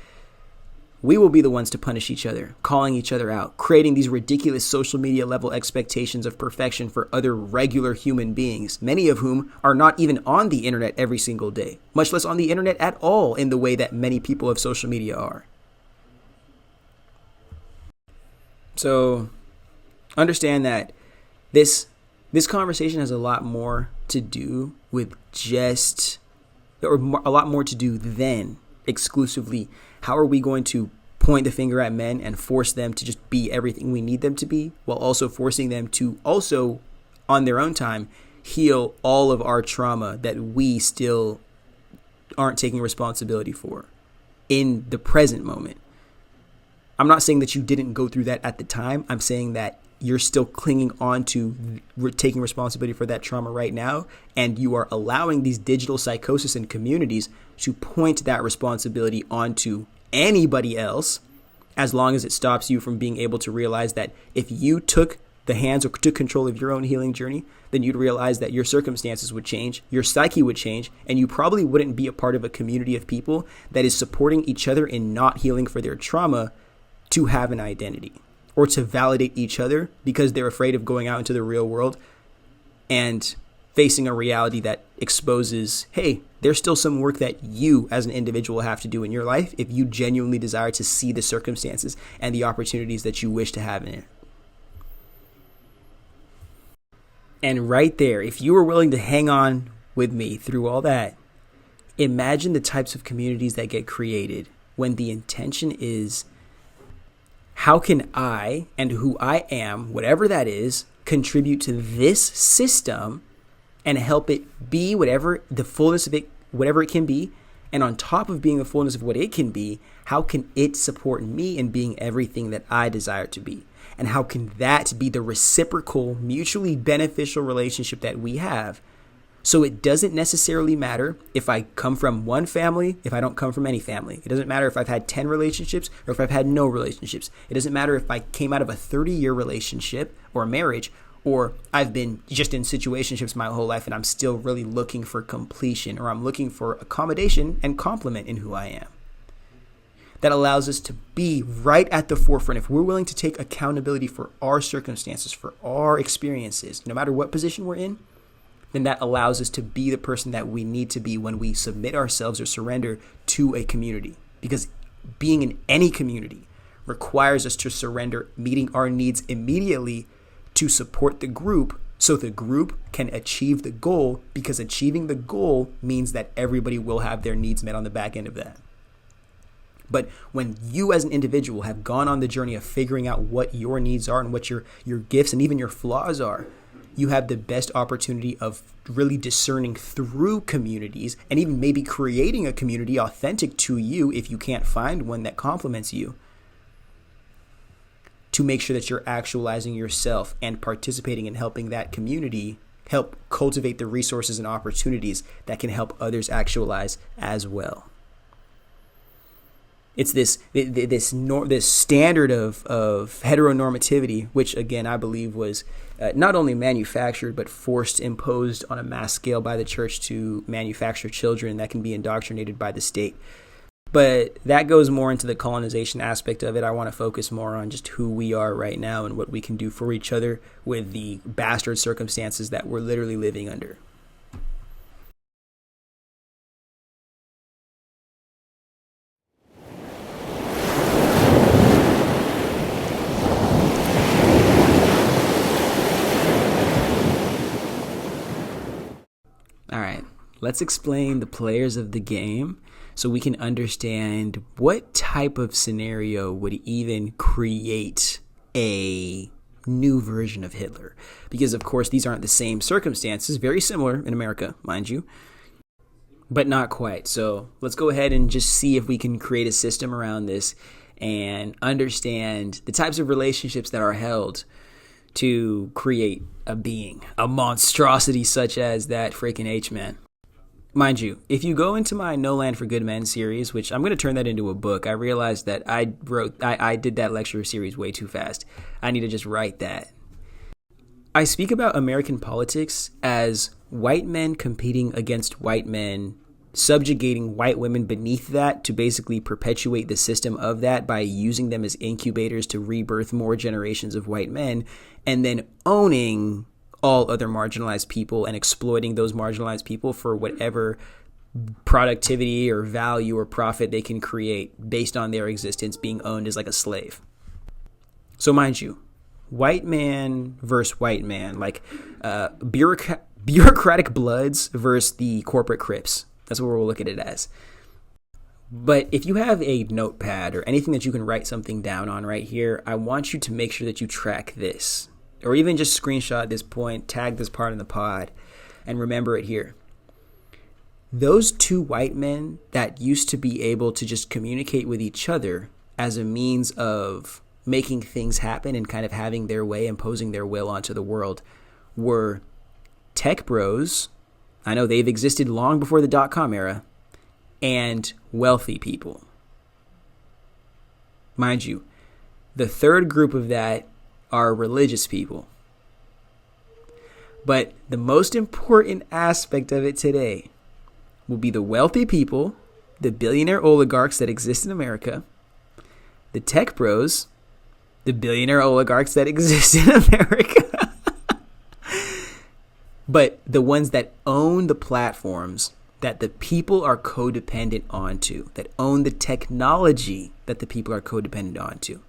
we will be the ones to punish each other, calling each other out, creating these ridiculous social media level expectations of perfection for other regular human beings, many of whom are not even on the internet every single day, much less on the internet at all in the way that many people of social media are. So understand that this conversation has a lot more to do with a lot more to do than exclusively how are we going to point the finger at men and force them to just be everything we need them to be, while also forcing them to also, on their own time, heal all of our trauma that we still aren't taking responsibility for in the present moment. I'm not saying that you didn't go through that at the time. I'm saying that you're still clinging on to taking responsibility for that trauma right now, and you are allowing these digital psychosis and communities to point that responsibility onto anybody else, as long as it stops you from being able to realize that if you took the hands or took control of your own healing journey, then you'd realize that your circumstances would change, your psyche would change, and you probably wouldn't be a part of a community of people that is supporting each other in not healing for their trauma to have an identity or to validate each other because they're afraid of going out into the real world and facing a reality that exposes, hey, there's still some work that you as an individual have to do in your life if you genuinely desire to see the circumstances and the opportunities that you wish to have in it. And right there, if you were willing to hang on with me through all that, imagine the types of communities that get created when the intention is, how can I and who I am, whatever that is, contribute to this system and help it be whatever the fullness of it, whatever it can be. And on top of being the fullness of what it can be, how can it support me in being everything that I desire to be? And how can that be the reciprocal, mutually beneficial relationship that we have? So it doesn't necessarily matter if I come from one family, if I don't come from any family. It doesn't matter if I've had 10 relationships or if I've had no relationships. It doesn't matter if I came out of a 30-year relationship or a marriage, or I've been just in situationships my whole life and I'm still really looking for completion, or I'm looking for accommodation and complement in who I am. That allows us to be right at the forefront. If we're willing to take accountability for our circumstances, for our experiences, no matter what position we're in, then that allows us to be the person that we need to be when we submit ourselves or surrender to a community. Because being in any community requires us to surrender meeting our needs immediately to support the group, so the group can achieve the goal, because achieving the goal means that everybody will have their needs met on the back end of that. But when you as an individual have gone on the journey of figuring out what your needs are and what your gifts and even your flaws are, you have the best opportunity of really discerning through communities and even maybe creating a community authentic to you if you can't find one that complements you, to make sure that you're actualizing yourself and participating in helping that community help cultivate the resources and opportunities that can help others actualize as well. It's this standard of heteronormativity, which again I believe was not only manufactured but forced, imposed on a mass scale by the church to manufacture children that can be indoctrinated by the state. But that goes more into the colonization aspect of it. I want to focus more on just who we are right now and what we can do for each other with the bastard circumstances that we're literally living under. All right, let's explain the players of the game so we can understand what type of scenario would even create a new version of Hitler. Because, of course, these aren't the same circumstances, very similar in America, mind you, but not quite. So let's go ahead and just see if we can create a system around this and understand the types of relationships that are held to create a being, a monstrosity such as that freaking H-Man. Mind you, if you go into my No Land for Good Men series, which I'm going to turn that into a book, I realized that I did that lecture series way too fast. I need to just write that. I speak about American politics as white men competing against white men subjugating white women beneath that to basically perpetuate the system of that by using them as incubators to rebirth more generations of white men, and then owning all other marginalized people and exploiting those marginalized people for whatever productivity or value or profit they can create based on their existence being owned as like a slave. So mind you, white man versus white man, like bureaucratic Bloods versus the corporate Crips. That's what we'll look at it as. But if you have a notepad or anything that you can write something down on right here, I want you to make sure that you track this, or even just screenshot this point, tag this part in the pod, and remember it here. Those two white men that used to be able to just communicate with each other as a means of making things happen and kind of having their way, imposing their will onto the world, were tech bros. I know they've existed long before the .com era, and wealthy people. Mind you, the third group of that are religious people. But the most important aspect of it today will be the wealthy people, the billionaire oligarchs that exist in America, the tech bros, the billionaire oligarchs that exist in America. But the ones that own the platforms that the people are codependent onto, that own the technology that the people are codependent onto.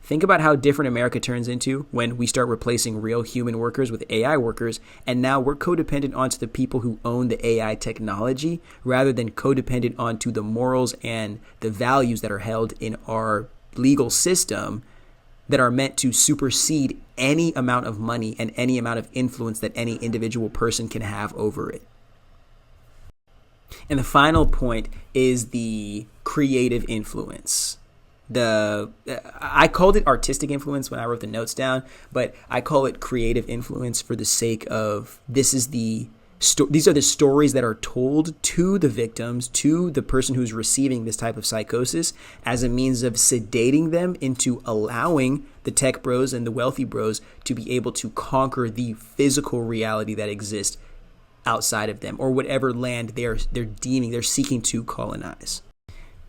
Think about how different America turns into when we start replacing real human workers with AI workers, and now we're codependent onto the people who own the AI technology rather than codependent onto the morals and the values that are held in our legal system that are meant to supersede any amount of money and any amount of influence that any individual person can have over it. And the final point is the creative influence. I called it artistic influence when I wrote the notes down, but I call it creative influence for the sake of these are the stories that are told to the victims, to the person who's receiving this type of psychosis, as a means of sedating them into allowing the tech bros and the wealthy bros to be able to conquer the physical reality that exists outside of them, or whatever land they're seeking to colonize.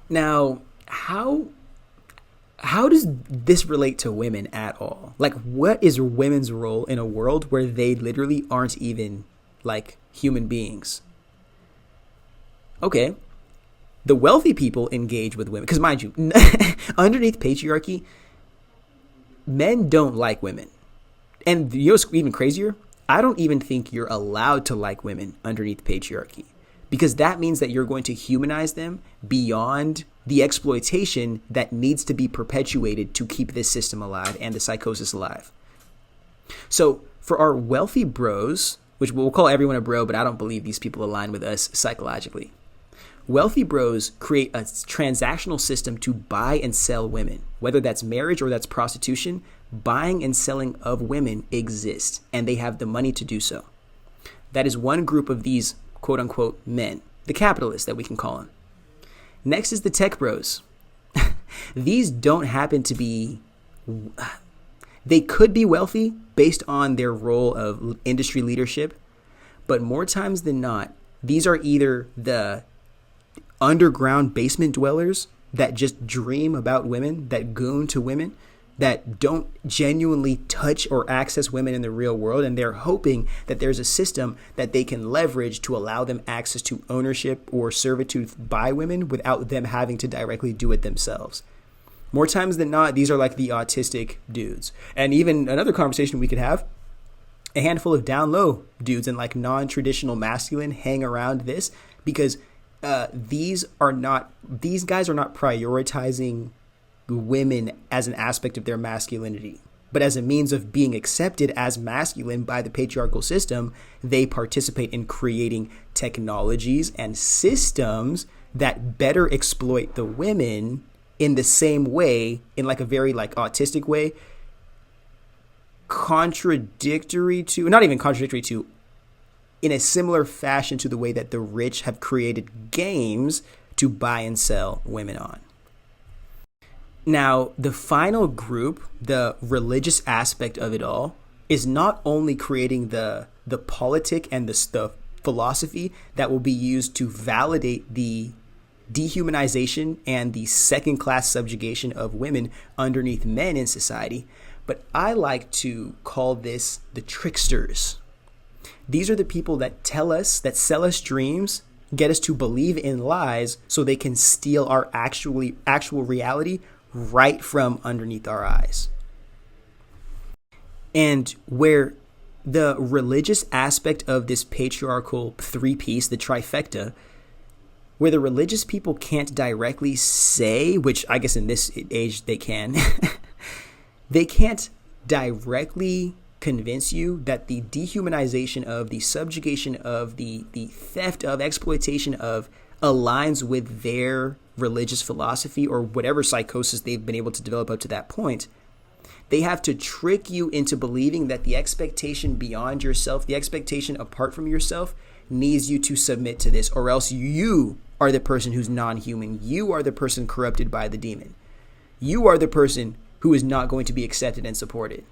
Now, how does this relate to women at all? Like, what is women's role in a world where they literally aren't even like human beings? Okay, the wealthy people engage with women because, mind you, underneath patriarchy, men don't like women. And you know what's even crazier? I don't even think you're allowed to like women underneath patriarchy, because that means that you're going to humanize them beyond the exploitation that needs to be perpetuated to keep this system alive and the psychosis alive. So for our wealthy bros, which we'll call everyone a bro, but I don't believe these people align with us psychologically. Wealthy bros create a transactional system to buy and sell women. Whether that's marriage or that's prostitution, buying and selling of women exists, and they have the money to do so. That is one group of these quote unquote men, the capitalists that we can call them. Next is the tech bros. These don't happen to be, they could be wealthy based on their role of industry leadership, but more times than not, these are either the underground basement dwellers that just dream about women, that goon to women, that don't genuinely touch or access women in the real world, and they're hoping that there's a system that they can leverage to allow them access to ownership or servitude by women without them having to directly do it themselves. More times than not, these are like the autistic dudes. And even another conversation we could have, a handful of down low dudes and like non-traditional masculine hang around this, because these guys are not prioritizing women as an aspect of their masculinity, but as a means of being accepted as masculine by the patriarchal system. They participate in creating technologies and systems that better exploit the women in the same way, in like a very like autistic way, in a similar fashion to the way that the rich have created games to buy and sell women on. Now, the final group, the religious aspect of it all, is not only creating the politic and the philosophy that will be used to validate the dehumanization and the second-class subjugation of women underneath men in society. But I like to call this the tricksters. These are the people that sell us dreams, get us to believe in lies so they can steal our actual reality right from underneath our eyes. And where the religious aspect of this patriarchal three-piece, the trifecta, where the religious people can't directly say, which I guess in this age they can, they can't directly convince you that the dehumanization of, the subjugation of, the theft of, exploitation of aligns with their religious philosophy or whatever psychosis they've been able to develop up to that point. They have to trick you into believing that the expectation beyond yourself, the expectation apart from yourself, needs you to submit to this, or else you are the person who's non-human. You are the person corrupted by the demon. You are the person who is not going to be accepted and supported.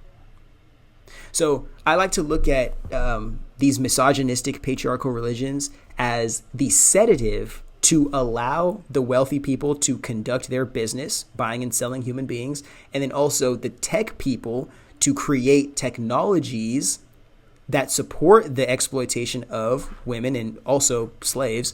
So I like to look at these misogynistic patriarchal religions as the sedative to allow the wealthy people to conduct their business, buying and selling human beings, and then also the tech people to create technologies that support the exploitation of women and also slaves.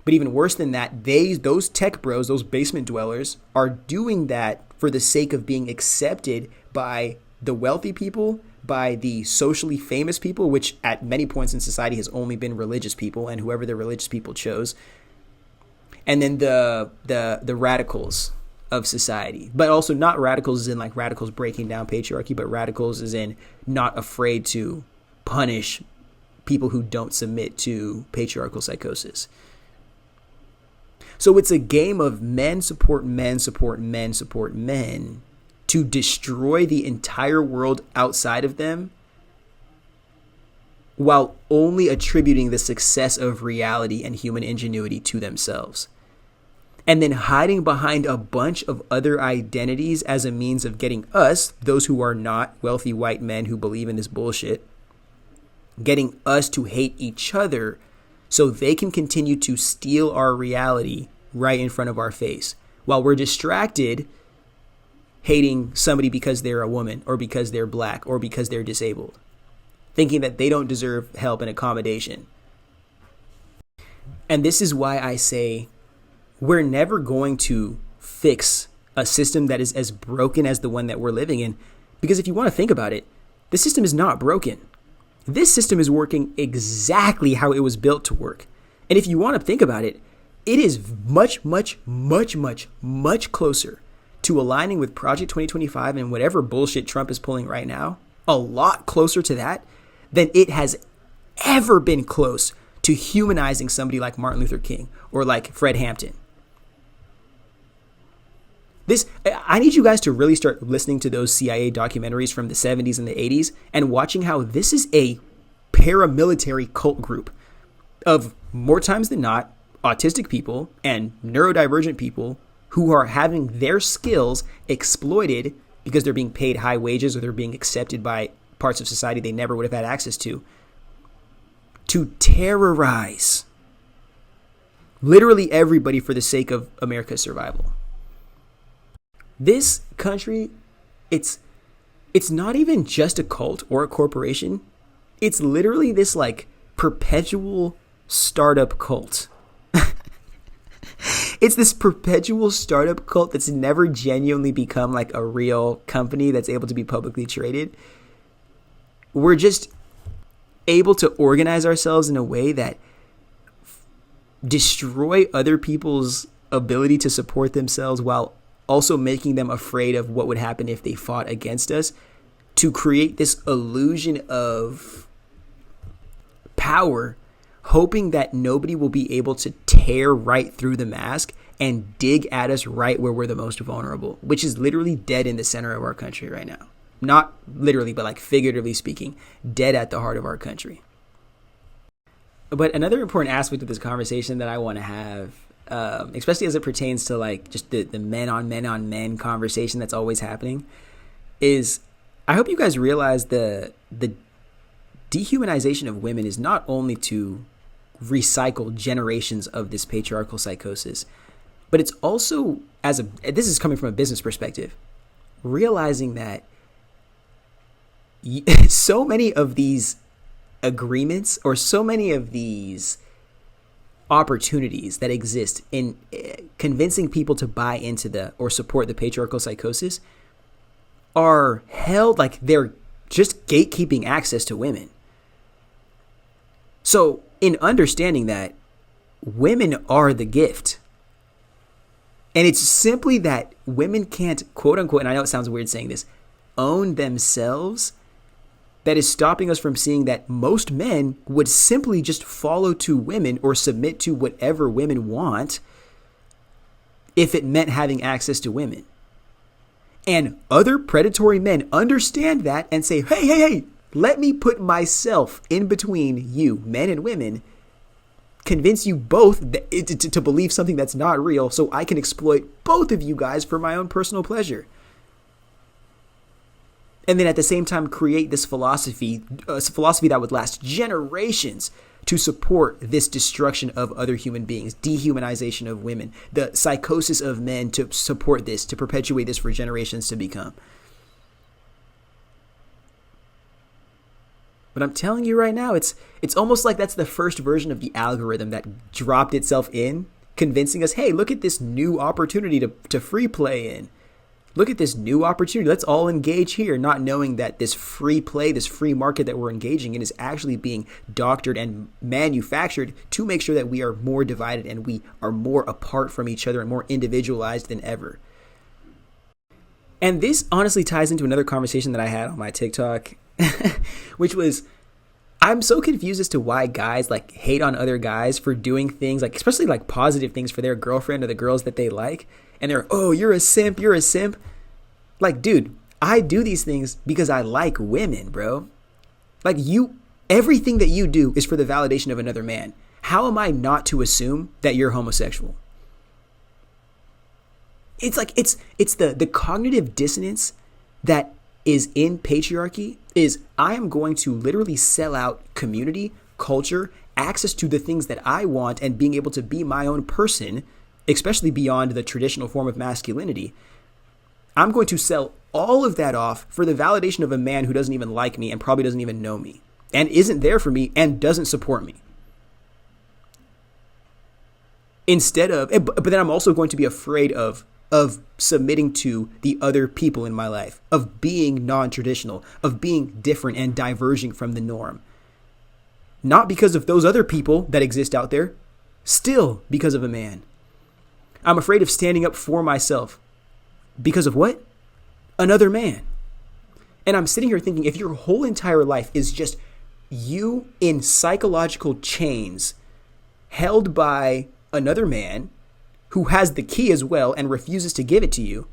But even worse than that, those tech bros, those basement dwellers, are doing that for the sake of being accepted by the wealthy people, by the socially famous people, which at many points in society has only been religious people and whoever the religious people chose, and then the radicals of society. But also not radicals as in like radicals breaking down patriarchy, but radicals as in not afraid to punish people who don't submit to patriarchal psychosis. So it's a game of men support men, support men, support men, to destroy the entire world outside of them while only attributing the success of reality and human ingenuity to themselves. And then hiding behind a bunch of other identities as a means of getting us, those who are not wealthy white men who believe in this bullshit, getting us to hate each other so they can continue to steal our reality right in front of our face while we're distracted hating somebody because they're a woman or because they're black or because they're disabled, thinking that they don't deserve help and accommodation. And this is why I say we're never going to fix a system that is as broken as the one that we're living in. Because if you want to think about it, the system is not broken. This system is working exactly how it was built to work. And if you want to think about it, it is much, much, much, much, much closer to aligning with Project 2025 and whatever bullshit Trump is pulling right now, a lot closer to that than it has ever been close to humanizing somebody like Martin Luther King or like Fred Hampton. I need you guys to really start listening to those CIA documentaries from the 70s and the 80s and watching how this is a paramilitary cult group of, more times than not, autistic people and neurodivergent people who are having their skills exploited because they're being paid high wages or they're being accepted by parts of society they never would have had access to terrorize literally everybody for the sake of America's survival. This country, it's not even just a cult or a corporation. It's literally this like perpetual startup cult. It's this perpetual startup cult that's never genuinely become like a real company that's able to be publicly traded. We're just able to organize ourselves in a way that destroy other people's ability to support themselves while also making them afraid of what would happen if they fought against us, to create this illusion of power, hoping that nobody will be able to tear right through the mask and dig at us right where we're the most vulnerable, which is literally dead in the center of our country right now. Not literally, but like figuratively speaking, dead at the heart of our country. But another important aspect of this conversation that I want to have, especially as it pertains to like just the men on men conversation that's always happening, is I hope you guys realize the dehumanization of women is not only to recycle generations of this patriarchal psychosis, but it's also, this is coming from a business perspective, realizing that so many of these agreements or so many of these opportunities that exist in convincing people to buy into or support the patriarchal psychosis are held like they're just gatekeeping access to women. So in understanding that women are the gift, and it's simply that women can't, quote unquote, and I know it sounds weird saying this, own themselves, that is stopping us from seeing that most men would simply just follow to women or submit to whatever women want if it meant having access to women. And other predatory men understand that and say, hey, let me put myself in between you, men and women, convince you both to believe something that's not real so I can exploit both of you guys for my own personal pleasure. And then at the same time create this philosophy that would last generations to support this destruction of other human beings, dehumanization of women, the psychosis of men to support this, to perpetuate this for generations to become. But I'm telling you right now, it's almost like that's the first version of the algorithm that dropped itself in, convincing us, hey, look at this new opportunity to free play in. Look at this new opportunity. Let's all engage here, not knowing that this free play, this free market that we're engaging in is actually being doctored and manufactured to make sure that we are more divided and we are more apart from each other and more individualized than ever. And this honestly ties into another conversation that I had on my TikTok, which was, I'm so confused as to why guys like hate on other guys for doing things like, especially like positive things for their girlfriend or the girls that they like. And they're, oh, you're a simp. Like, dude, I do these things because I like women, bro. Like everything that you do is for the validation of another man. How am I not to assume that you're homosexual? It's like, it's the cognitive dissonance that is in patriarchy is I am going to literally sell out community, culture, access to the things that I want and being able to be my own person, especially beyond the traditional form of masculinity. I'm going to sell all of that off for the validation of a man who doesn't even like me and probably doesn't even know me and isn't there for me and doesn't support me. Instead of, but then I'm also going to be afraid of submitting to the other people in my life, of being non-traditional, of being different and diverging from the norm. Not because of those other people that exist out there, still because of a man. I'm afraid of standing up for myself. Because of what? Another man. And I'm sitting here thinking, if your whole entire life is just you in psychological chains held by another man who has the key as well and refuses to give it to you,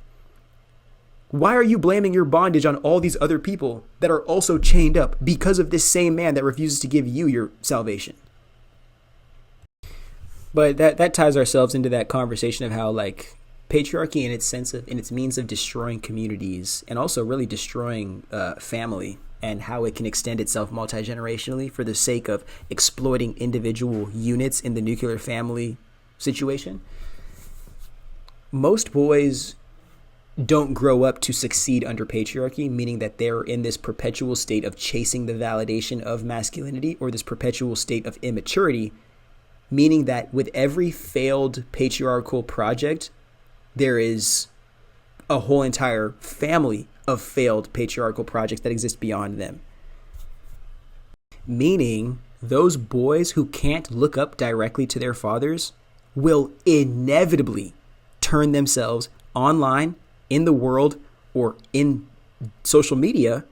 why are you blaming your bondage on all these other people that are also chained up because of this same man that refuses to give you your salvation? But that ties ourselves into that conversation of how like patriarchy in its means of destroying communities and also really destroying family and how it can extend itself multi-generationally for the sake of exploiting individual units in the nuclear family situation. Most boys don't grow up to succeed under patriarchy, meaning that they're in this perpetual state of chasing the validation of masculinity or this perpetual state of immaturity, meaning that with every failed patriarchal project, there is a whole entire family of failed patriarchal projects that exist beyond them. Meaning those boys who can't look up directly to their fathers will inevitably turn themselves online, in the world, or in social media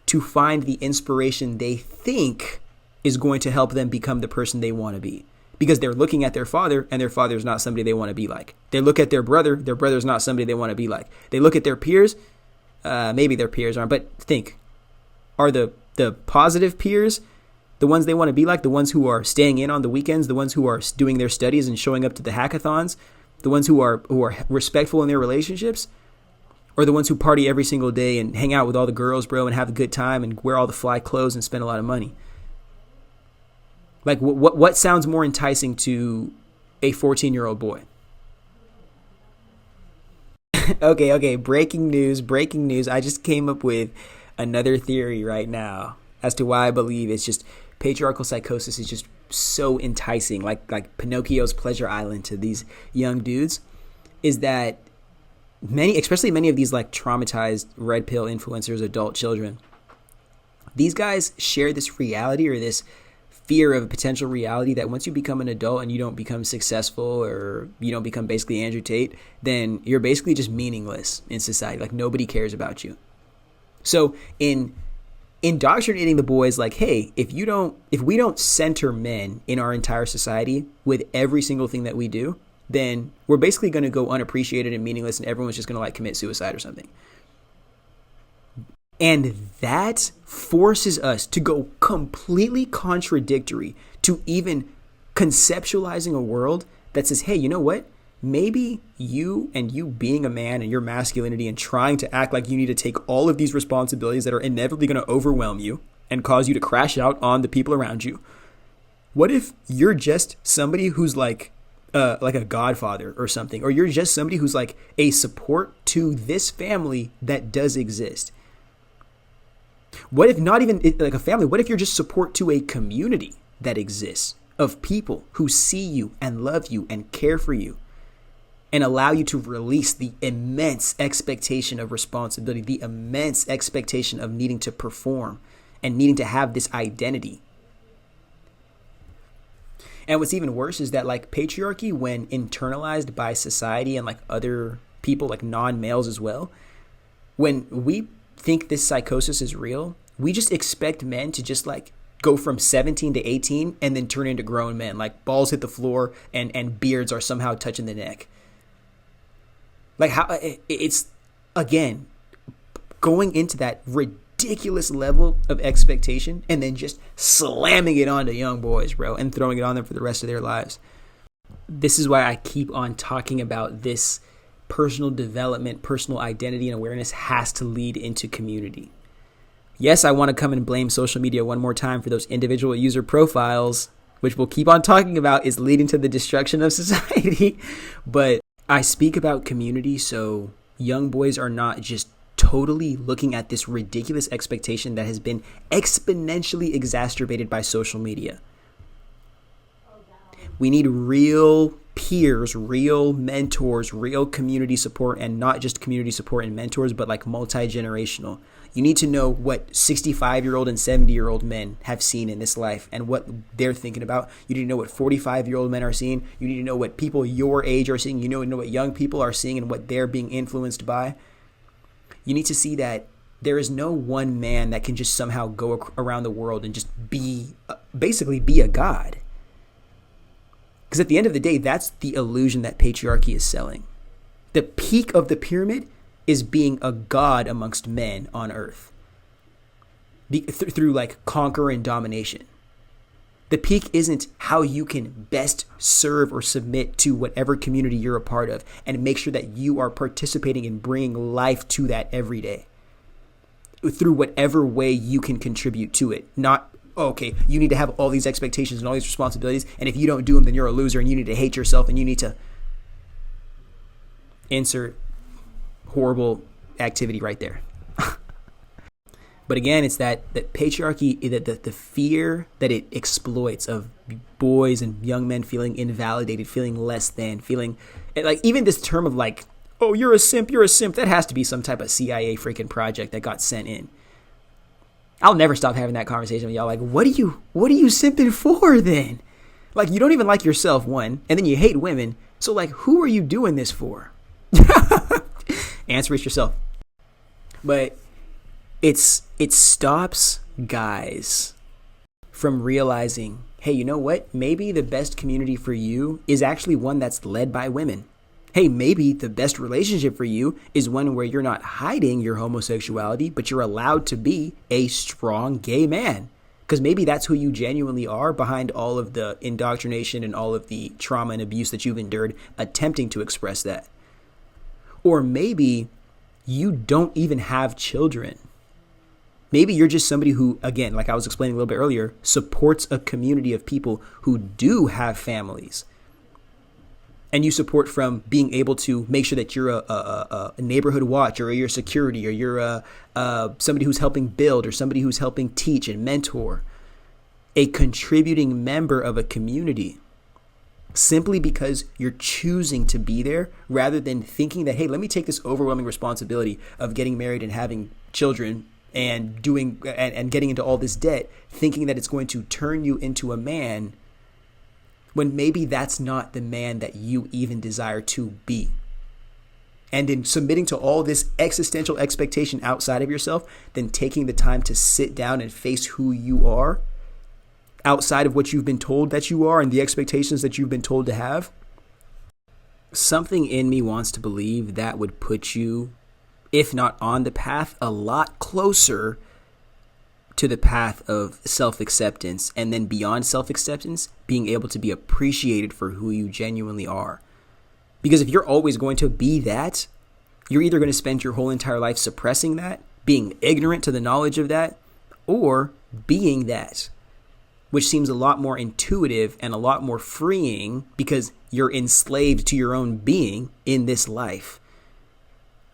to find the inspiration they think is going to help them become the person they want to be. Because they're looking at their father, and their father's not somebody they want to be like. They look at their brother's not somebody they want to be like. They look at their peers, maybe their peers aren't, but think, are the positive peers the ones they want to be like, the ones who are staying in on the weekends, the ones who are doing their studies and showing up to the hackathons, the ones who are respectful in their relationships? or the ones who party every single day and hang out with all the girls, bro, and have a good time and wear all the fly clothes and spend a lot of money? Like, what sounds more enticing to a 14-year-old boy? Okay, breaking news. I just came up with another theory right now as to why I believe it's just patriarchal psychosis is just so enticing, like Pinocchio's Pleasure Island to these young dudes, is that especially many of these like traumatized red pill influencers, adult children, these guys share this reality or this fear of a potential reality that once you become an adult and you don't become successful or you don't become basically Andrew Tate, then you're basically just meaningless in society. Like nobody cares about you. So in indoctrinating the boys, like, hey, if we don't center men in our entire society with every single thing that we do, then we're basically going to go unappreciated and meaningless, and everyone's just going to like commit suicide or something. And that forces us to go completely contradictory to even conceptualizing a world that says, hey, you know what? Maybe you being a man and your masculinity and trying to act like you need to take all of these responsibilities that are inevitably going to overwhelm you and cause you to crash out on the people around you. What if you're just somebody who's like a godfather or something, or you're just somebody who's like a support to this family that does exist? What if not even like a family? What if you're just support to a community that exists of people who see you and love you and care for you and allow you to release the immense expectation of responsibility, the immense expectation of needing to perform and needing to have this identity? And what's even worse is that like patriarchy, when internalized by society and like other people, like non-males as well, when we think this psychosis is real, we just expect men to just like go from 17 to 18 and then turn into grown men, like balls hit the floor and beards are somehow touching the neck. Like how it's, again, going into that ridiculous level of expectation and then just slamming it onto young boys, bro, and throwing it on them for the rest of their lives. This is why I keep on talking about this. Personal development, personal identity and awareness has to lead into community. Yes, I want to come and blame social media one more time for those individual user profiles, which we'll keep on talking about is leading to the destruction of society. But I speak about community so young boys are not just totally looking at this ridiculous expectation that has been exponentially exacerbated by social media. We need real peers, real mentors, real community support, and not just community support and mentors, but like multi-generational. You need to know what 65-year-old and 70-year-old men have seen in this life and what they're thinking about. You need to know what 45-year-old men are seeing. You need to know what people your age are seeing. You know what young people are seeing and what they're being influenced by. You need to see that there is no one man that can just somehow go around the world and just basically be a god. Because at the end of the day, that's the illusion that patriarchy is selling. The peak of the pyramid is being a god amongst men on earth through like conquer and domination. The peak isn't how you can best serve or submit to whatever community you're a part of and make sure that you are participating in bringing life to that every day through whatever way you can contribute to it. Not, okay, you need to have all these expectations and all these responsibilities, and if you don't do them, then you're a loser and you need to hate yourself and you need to insert horrible activity right there. But again, it's that patriarchy, that the fear that it exploits of boys and young men feeling invalidated, feeling less than, feeling like even this term of like, oh, you're a simp, that has to be some type of CIA freaking project that got sent in. I'll never stop having that conversation with y'all. Like, what are you simping for then? Like, you don't even like yourself, one, and then you hate women. So like, who are you doing this for? Answer it yourself. But it stops guys from realizing, hey, you know what? Maybe the best community for you is actually one that's led by women. Hey, maybe the best relationship for you is one where you're not hiding your homosexuality, but you're allowed to be a strong gay man. Because maybe that's who you genuinely are behind all of the indoctrination and all of the trauma and abuse that you've endured attempting to express that. Or maybe you don't even have children. Maybe you're just somebody who, again, like I was explaining a little bit earlier, supports a community of people who do have families. And you support from being able to make sure that you're a neighborhood watch, or you're security, or you're somebody who's helping build, or somebody who's helping teach and mentor, a contributing member of a community, simply because you're choosing to be there rather than thinking that, hey, let me take this overwhelming responsibility of getting married and having children and doing and getting into all this debt, thinking that it's going to turn you into a man, when maybe that's not the man that you even desire to be. And in submitting to all this existential expectation outside of yourself, then taking the time to sit down and face who you are outside of what you've been told that you are and the expectations that you've been told to have, something in me wants to believe that would put you, if not on the path, a lot closer to the path of self-acceptance, and then beyond self-acceptance, being able to be appreciated for who you genuinely are. Because if you're always going to be that, you're either going to spend your whole entire life suppressing that, being ignorant to the knowledge of that, or being that, which seems a lot more intuitive and a lot more freeing because you're enslaved to your own being in this life,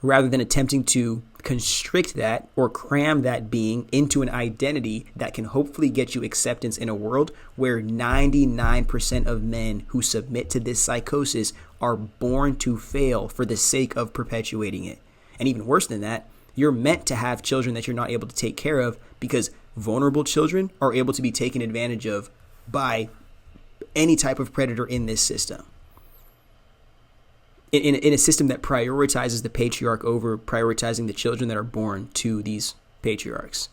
rather than attempting to constrict that or cram that being into an identity that can hopefully get you acceptance in a world where 99% of men who submit to this psychosis are born to fail for the sake of perpetuating it. And even worse than that, you're meant to have children that you're not able to take care of because vulnerable children are able to be taken advantage of by any type of predator in this system. In a system that prioritizes the patriarch over prioritizing the children that are born to these patriarchs.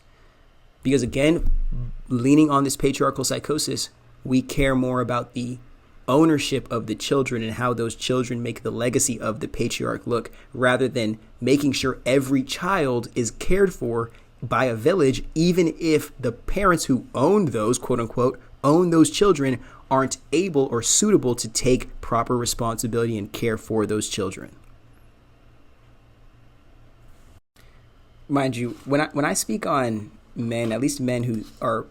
Because again, leaning on this patriarchal psychosis, we care more about the ownership of the children and how those children make the legacy of the patriarch look, rather than making sure every child is cared for by a village, even if the parents who owned those, quote unquote, own those children, aren't able or suitable to take proper responsibility and care for those children. Mind you, when I speak on men, at least men who are,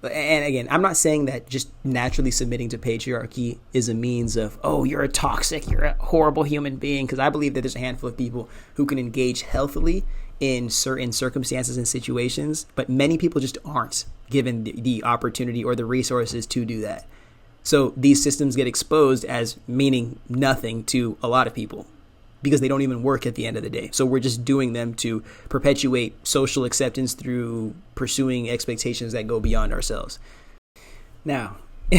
and again, I'm not saying that just naturally submitting to patriarchy is a means of, oh, you're a toxic, you're a horrible human being, because I believe that there's a handful of people who can engage healthily in certain circumstances and situations, but many people just aren't given the opportunity or the resources to do that. So these systems get exposed as meaning nothing to a lot of people because they don't even work at the end of the day. So we're just doing them to perpetuate social acceptance through pursuing expectations that go beyond ourselves. Now,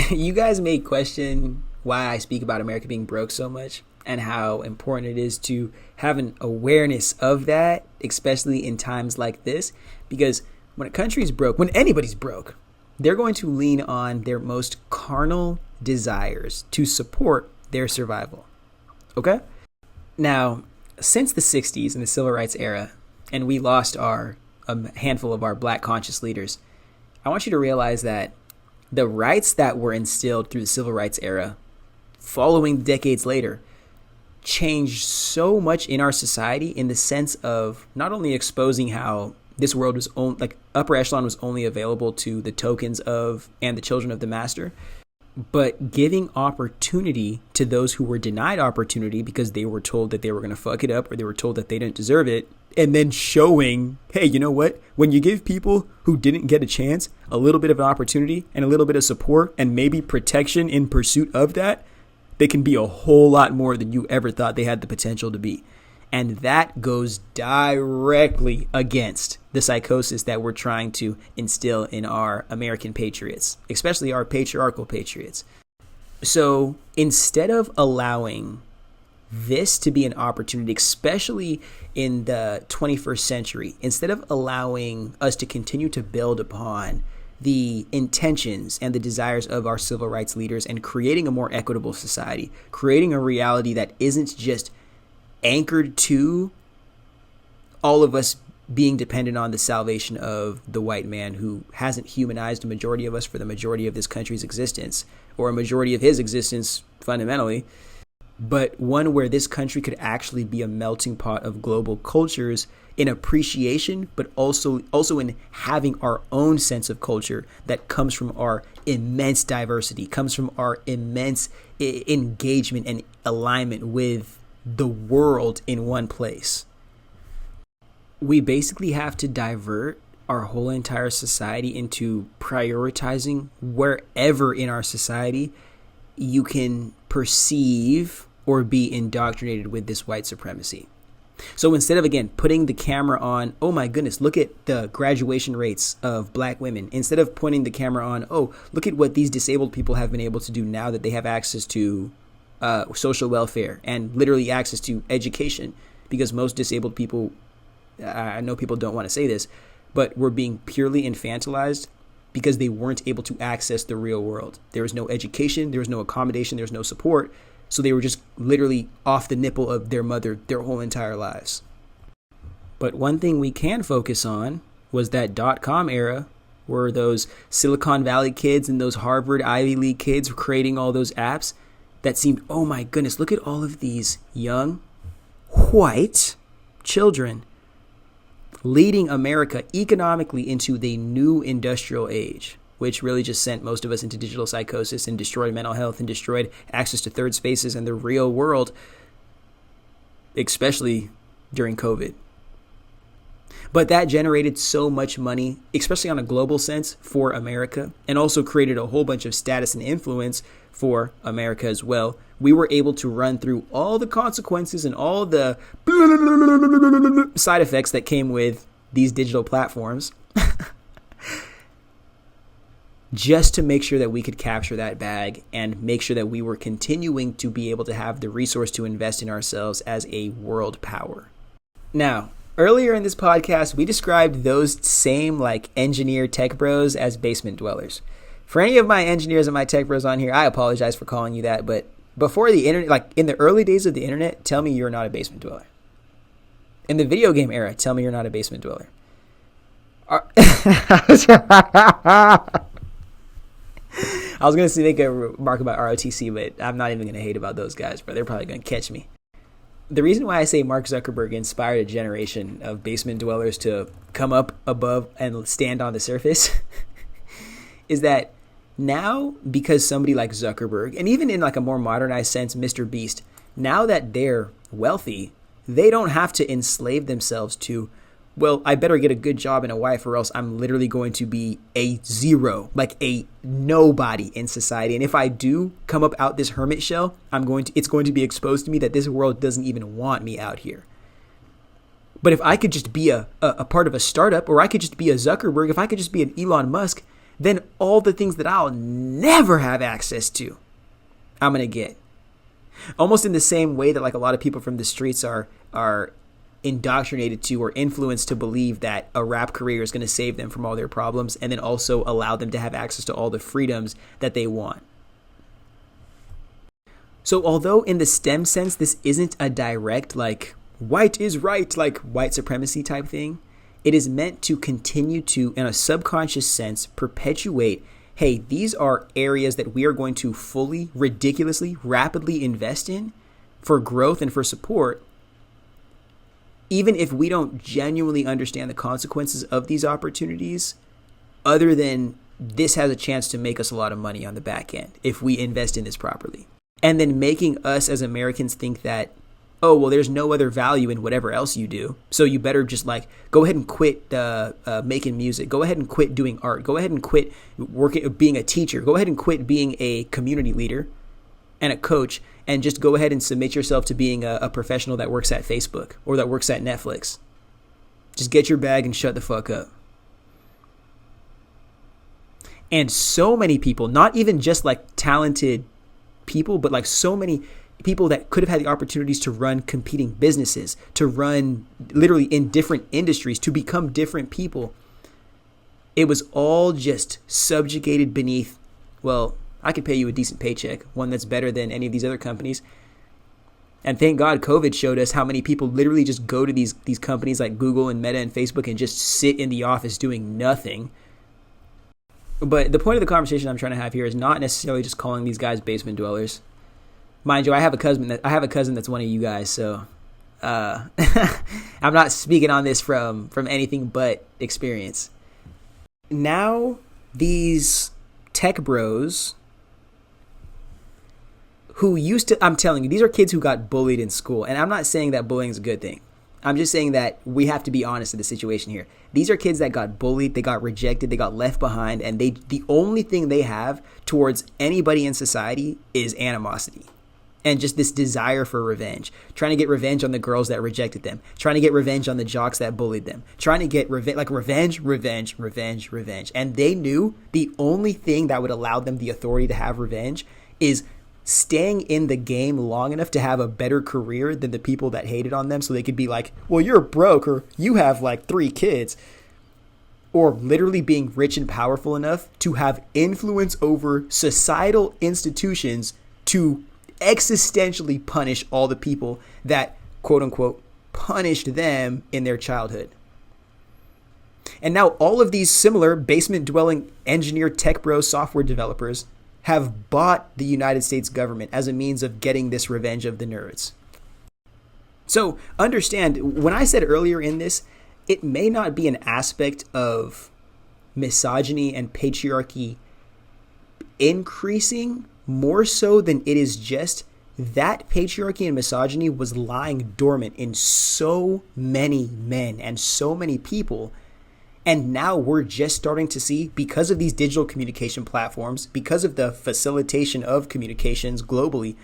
you guys may question why I speak about America being broke so much and how important it is to have an awareness of that, especially in times like this, because when a country's broke, when anybody's broke, they're going to lean on their most carnal desires to support their survival. Okay? Now, since the 60s and the civil rights era, and we lost a handful of our black conscious leaders, I want you to realize that the rights that were instilled through the civil rights era, following decades later, changed so much in our society in the sense of not only exposing how this world was only, like, upper echelon was only available to the tokens of and the children of the master, but giving opportunity to those who were denied opportunity because they were told that they were going to fuck it up or they were told that they didn't deserve it. And then showing, hey, you know what? When you give people who didn't get a chance a little bit of an opportunity and a little bit of support and maybe protection in pursuit of that, they can be a whole lot more than you ever thought they had the potential to be. And that goes directly against the psychosis that we're trying to instill in our American patriots, especially our patriarchal patriots. So instead of allowing this to be an opportunity, especially in the 21st century, instead of allowing us to continue to build upon the intentions and the desires of our civil rights leaders and creating a more equitable society, creating a reality that isn't just anchored to all of us being dependent on the salvation of the white man who hasn't humanized a majority of us for the majority of this country's existence, or a majority of his existence fundamentally, but one where this country could actually be a melting pot of global cultures in appreciation, but also in having our own sense of culture that comes from our immense diversity, comes from our immense engagement and alignment with the world in one place. We basically have to divert our whole entire society into prioritizing wherever in our society you can perceive or be indoctrinated with this white supremacy. So instead of, again, putting the camera on, oh my goodness, look at the graduation rates of black women, instead of pointing the camera on, oh, look at what these disabled people have been able to do now that they have access to social welfare and literally access to education, because most disabled people, I know people don't want to say this, but were being purely infantilized because they weren't able to access the real world. There was no education, there was no accommodation, there was no support. So they were just literally off the nipple of their mother their whole entire lives. But one thing we can focus on was that .com era, where those Silicon Valley kids and those Harvard Ivy League kids were creating all those apps that seemed, oh my goodness, look at all of these young, white children leading America economically into the new industrial age, which really just sent most of us into digital psychosis and destroyed mental health and destroyed access to third spaces and the real world, especially during COVID. But that generated so much money, especially on a global sense, for America, and also created a whole bunch of status and influence for America as well. We were able to run through all the consequences and all the side effects that came with these digital platforms just to make sure that we could capture that bag and make sure that we were continuing to be able to have the resource to invest in ourselves as a world power. Now, earlier in this podcast, we described those same engineer tech bros as basement dwellers. For any of my engineers and my tech bros on here, I apologize for calling you that, but before the internet, in the early days of the internet, tell me you're not a basement dweller. In the video game era, tell me you're not a basement dweller. I was going to make a remark about ROTC, but I'm not even going to hate about those guys, bro. They're probably going to catch me. The reason why I say Mark Zuckerberg inspired a generation of basement dwellers to come up above and stand on the surface is that now, because somebody like Zuckerberg, and even in a more modernized sense, Mr. Beast, now that they're wealthy, they don't have to enslave themselves to, well, I better get a good job and a wife or else I'm literally going to be a zero, a nobody in society. And if I do come up out this hermit shell, it's going to be exposed to me that this world doesn't even want me out here. But if I could just be a part of a startup, or I could just be a Zuckerberg, if I could just be an Elon Musk, then all the things that I'll never have access to, I'm going to get. Almost in the same way that a lot of people from the streets are indoctrinated to or influenced to believe that a rap career is going to save them from all their problems and then also allow them to have access to all the freedoms that they want. So although in the STEM sense, this isn't a direct white is right, white supremacy type thing, it is meant to continue to, in a subconscious sense, perpetuate, hey, these are areas that we are going to fully, ridiculously, rapidly invest in for growth and for support, even if we don't genuinely understand the consequences of these opportunities, other than this has a chance to make us a lot of money on the back end if we invest in this properly. And then making us as Americans think that, oh, well, there's no other value in whatever else you do, so you better just go ahead and quit making music. Go ahead and quit doing art. Go ahead and quit being a teacher. Go ahead and quit being a community leader and a coach, and just go ahead and submit yourself to being a professional that works at Facebook or that works at Netflix. Just get your bag and shut the fuck up. And so many people, not even just talented people, but so many people that could have had the opportunities to run competing businesses, to run literally in different industries, to become different people. It was all just subjugated beneath, well, I could pay you a decent paycheck, one that's better than any of these other companies. And thank God COVID showed us how many people literally just go to these companies like Google and Meta and Facebook and just sit in the office doing nothing. But the point of the conversation I'm trying to have here is not necessarily just calling these guys basement dwellers. Mind you, I have a cousin that's one of you guys, so I'm not speaking on this from anything but experience. Now these tech bros who used to, I'm telling you, these are kids who got bullied in school. And I'm not saying that bullying is a good thing. I'm just saying that we have to be honest in the situation here. These are kids that got bullied, they got rejected, they got left behind, and the only thing they have towards anybody in society is animosity. And just this desire for revenge. Trying to get revenge on the girls that rejected them. Trying to get revenge on the jocks that bullied them. Trying to get revenge. And they knew the only thing that would allow them the authority to have revenge is staying in the game long enough to have a better career than the people that hated on them, so they could be like, well, you're broke, or you have like 3 kids. Or literally being rich and powerful enough to have influence over societal institutions to existentially punish all the people that, quote unquote, punished them in their childhood. And now all of these similar basement dwelling engineer tech bro software developers have bought the United States government as a means of getting this revenge of the nerds. So understand, when I said earlier in this, it may not be an aspect of misogyny and patriarchy increasing more so than it is just that patriarchy and misogyny was lying dormant in so many men and so many people. And now we're just starting to see, because of these digital communication platforms, because of the facilitation of communications globally,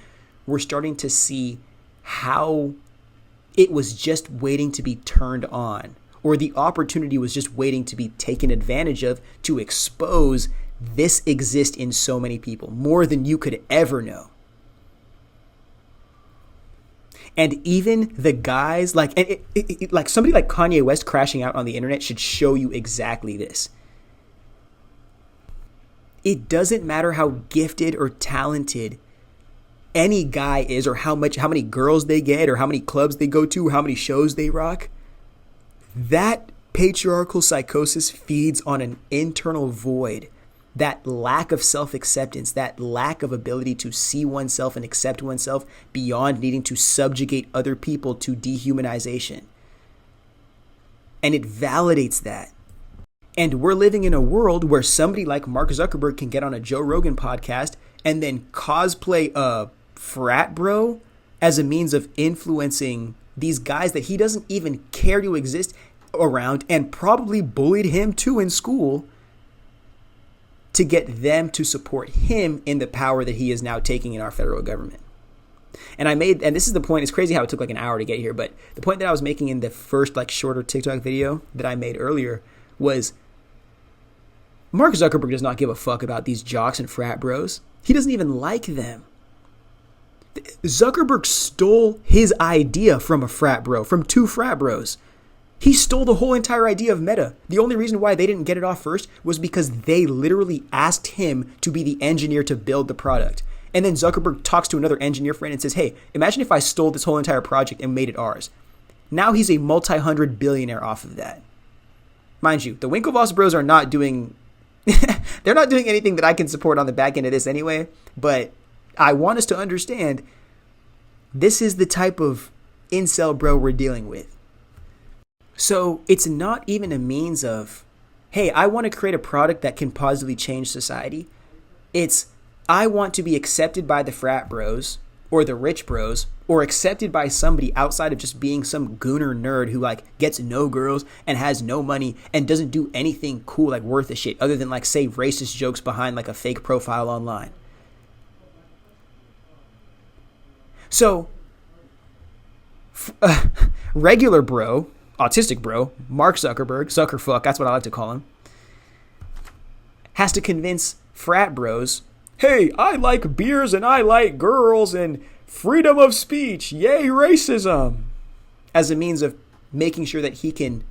we're starting to see how it was just waiting to be turned on, or the opportunity was just waiting to be taken advantage of to expose this exists in so many people, more than you could ever know. And even the guys, like somebody like Kanye West crashing out on the internet should show you exactly this. It doesn't matter how gifted or talented any guy is, or how many girls they get, or how many clubs they go to, or how many shows they rock. That patriarchal psychosis feeds on an internal void. That lack of self-acceptance, that lack of ability to see oneself and accept oneself beyond needing to subjugate other people to dehumanization. And it validates that. And we're living in a world where somebody like Mark Zuckerberg can get on a Joe Rogan podcast and then cosplay a frat bro as a means of influencing these guys that he doesn't even care to exist around, and probably bullied him too in school, to get them to support him in the power that he is now taking in our federal government. And this is the point, it's crazy how it took like an hour to get here, but the point that I was making in the first like shorter TikTok video that I made earlier was, Mark Zuckerberg does not give a fuck about these jocks and frat bros. He doesn't even like them. Zuckerberg stole his idea from a frat bro, from 2 frat bros. He stole the whole entire idea of Meta. The only reason why they didn't get it off first was because they literally asked him to be the engineer to build the product. And then Zuckerberg talks to another engineer friend and says, hey, imagine if I stole this whole entire project and made it ours. Now he's a multi-hundred billionaire off of that. Mind you, the Winklevoss bros are not doing, they're not doing anything that I can support on the back end of this anyway. But I want us to understand, this is the type of incel bro we're dealing with. So it's not even a means of, hey, I want to create a product that can positively change society. It's, I want to be accepted by the frat bros or the rich bros, or accepted by somebody outside of just being some gooner nerd who like gets no girls and has no money and doesn't do anything cool, like worth a shit, other than like say racist jokes behind like a fake profile online. So regular bro, autistic bro, Mark Zuckerberg, Zuckerfuck, that's what I like to call him, has to convince frat bros, hey, I like beers and I like girls and freedom of speech, yay racism, as a means of making sure that he can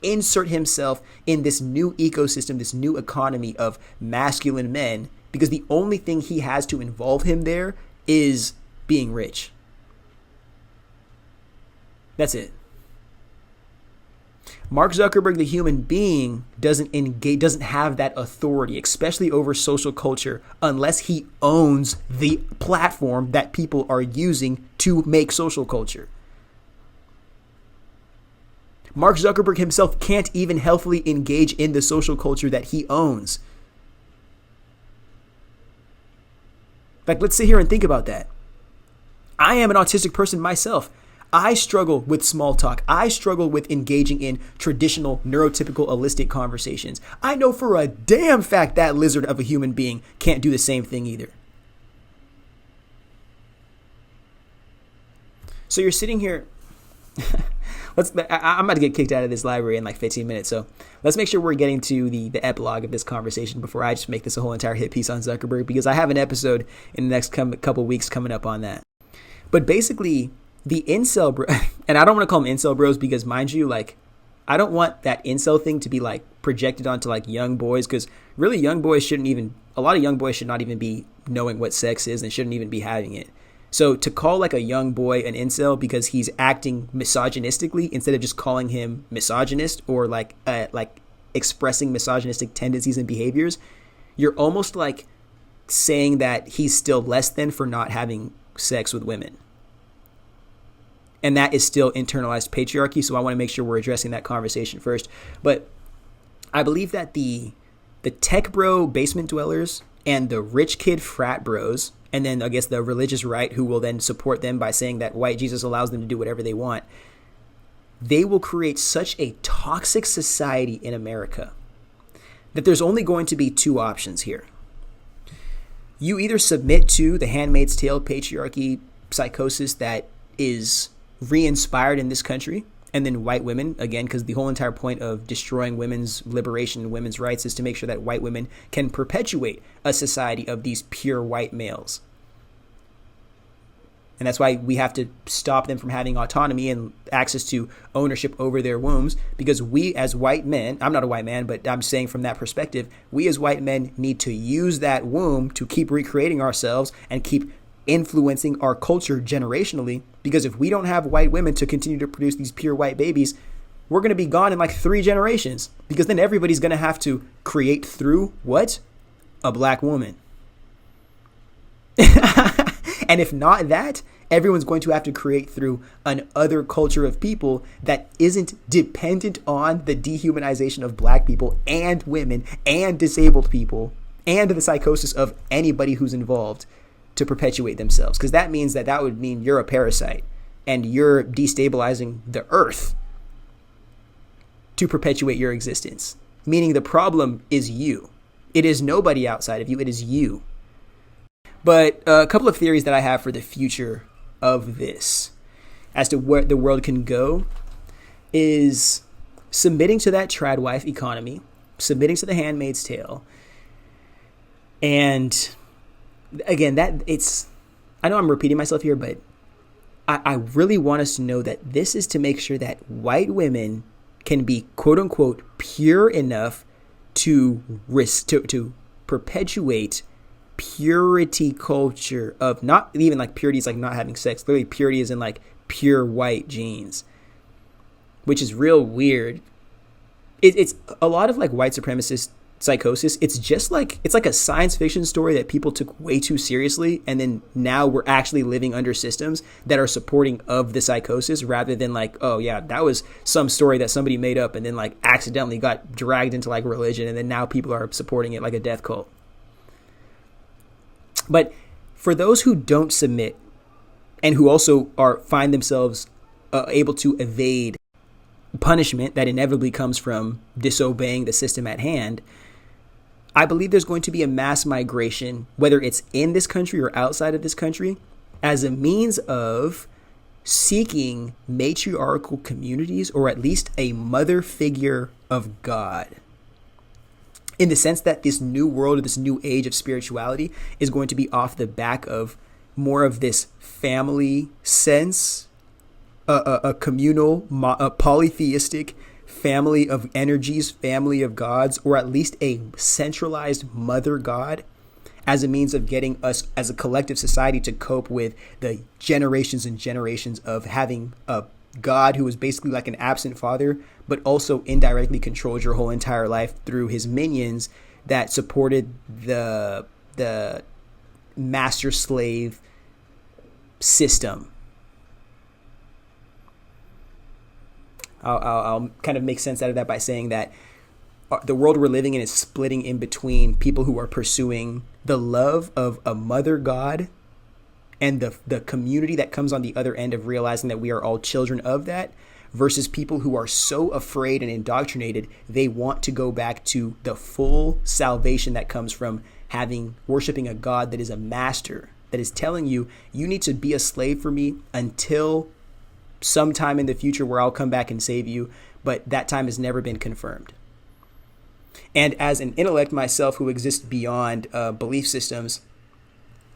insert himself in this new ecosystem, this new economy of masculine men, because the only thing he has to involve him there is being rich. That's it. Mark Zuckerberg, the human being, doesn't have that authority, especially over social culture, unless he owns the platform that people are using to make social culture. Mark Zuckerberg himself can't even healthily engage in the social culture that he owns. Like, let's sit here and think about that. I am an autistic person myself. I struggle with small talk. I struggle with engaging in traditional neurotypical holistic conversations. I know for a damn fact that lizard of a human being can't do the same thing either. So you're sitting here. I'm about to get kicked out of this library in like 15 minutes. So let's make sure we're getting to the epilogue of this conversation before I just make this a whole entire hit piece on Zuckerberg, because I have an episode in the next couple weeks coming up on that. But basically, the incel bro, and I don't want to call them incel bros because, mind you, like, I don't want that incel thing to be like projected onto like young boys, because really a lot of young boys should not even be knowing what sex is and shouldn't even be having it. So to call like a young boy an incel because he's acting misogynistically instead of just calling him misogynist or like expressing misogynistic tendencies and behaviors, you're almost like saying that he's still less than for not having sex with women. And that is still internalized patriarchy. So I want to make sure we're addressing that conversation first. But I believe that the tech bro basement dwellers and the rich kid frat bros, and then I guess the religious right who will then support them by saying that white Jesus allows them to do whatever they want, they will create such a toxic society in America that there's only going to be two options here. You either submit to the Handmaid's Tale patriarchy psychosis that is re-inspired in this country, and then white women, again, because the whole entire point of destroying women's liberation and women's rights is to make sure that white women can perpetuate a society of these pure white males. And that's why we have to stop them from having autonomy and access to ownership over their wombs, because we as white men, I'm not a white man, but I'm saying from that perspective, we as white men need to use that womb to keep recreating ourselves and keep influencing our culture generationally, because if we don't have white women to continue to produce these pure white babies, we're going to be gone in like 3 generations, because then everybody's going to have to create through what? A black woman. And if not that, everyone's going to have to create through an other culture of people that isn't dependent on the dehumanization of black people and women and disabled people and the psychosis of anybody who's involved to perpetuate themselves. Because that means that would mean you're a parasite and you're destabilizing the earth to perpetuate your existence. Meaning the problem is you. It is nobody outside of you. It is you. But a couple of theories that I have for the future of this as to where the world can go is submitting to that trad wife economy, submitting to the Handmaid's Tale. And again, I know I'm repeating myself here, but I really want us to know that this is to make sure that white women can be quote unquote pure enough to perpetuate purity culture of not even like purity is like not having sex. Literally purity is in like pure white genes, which is real weird. It's a lot of like white supremacist psychosis. It's like a science fiction story that people took way too seriously, and then now we're actually living under systems that are supporting of the psychosis, rather than like, oh yeah, that was some story that somebody made up and then like accidentally got dragged into like religion, and then now people are supporting it like a death cult. But for those who don't submit and who also find themselves able to evade punishment that inevitably comes from disobeying the system at hand, I believe there's going to be a mass migration, whether it's in this country or outside of this country, as a means of seeking matriarchal communities, or at least a mother figure of God. In the sense that this new world, or this new age of spirituality, is going to be off the back of more of this family sense, a communal, a polytheistic family of energies, family of gods, or at least a centralized mother god, as a means of getting us as a collective society to cope with the generations and generations of having a God who was basically like an absent father, but also indirectly controlled your whole entire life through his minions that supported the master slave system. I'll kind of make sense out of that by saying that the world we're living in is splitting in between people who are pursuing the love of a mother god and the community that comes on the other end of realizing that we are all children of that, versus people who are so afraid and indoctrinated they want to go back to the full salvation that comes from worshiping a god that is a master, that is telling you, you need to be a slave for me until sometime in the future where I'll come back and save you, but that time has never been confirmed. And as an intellect myself who exists beyond belief systems,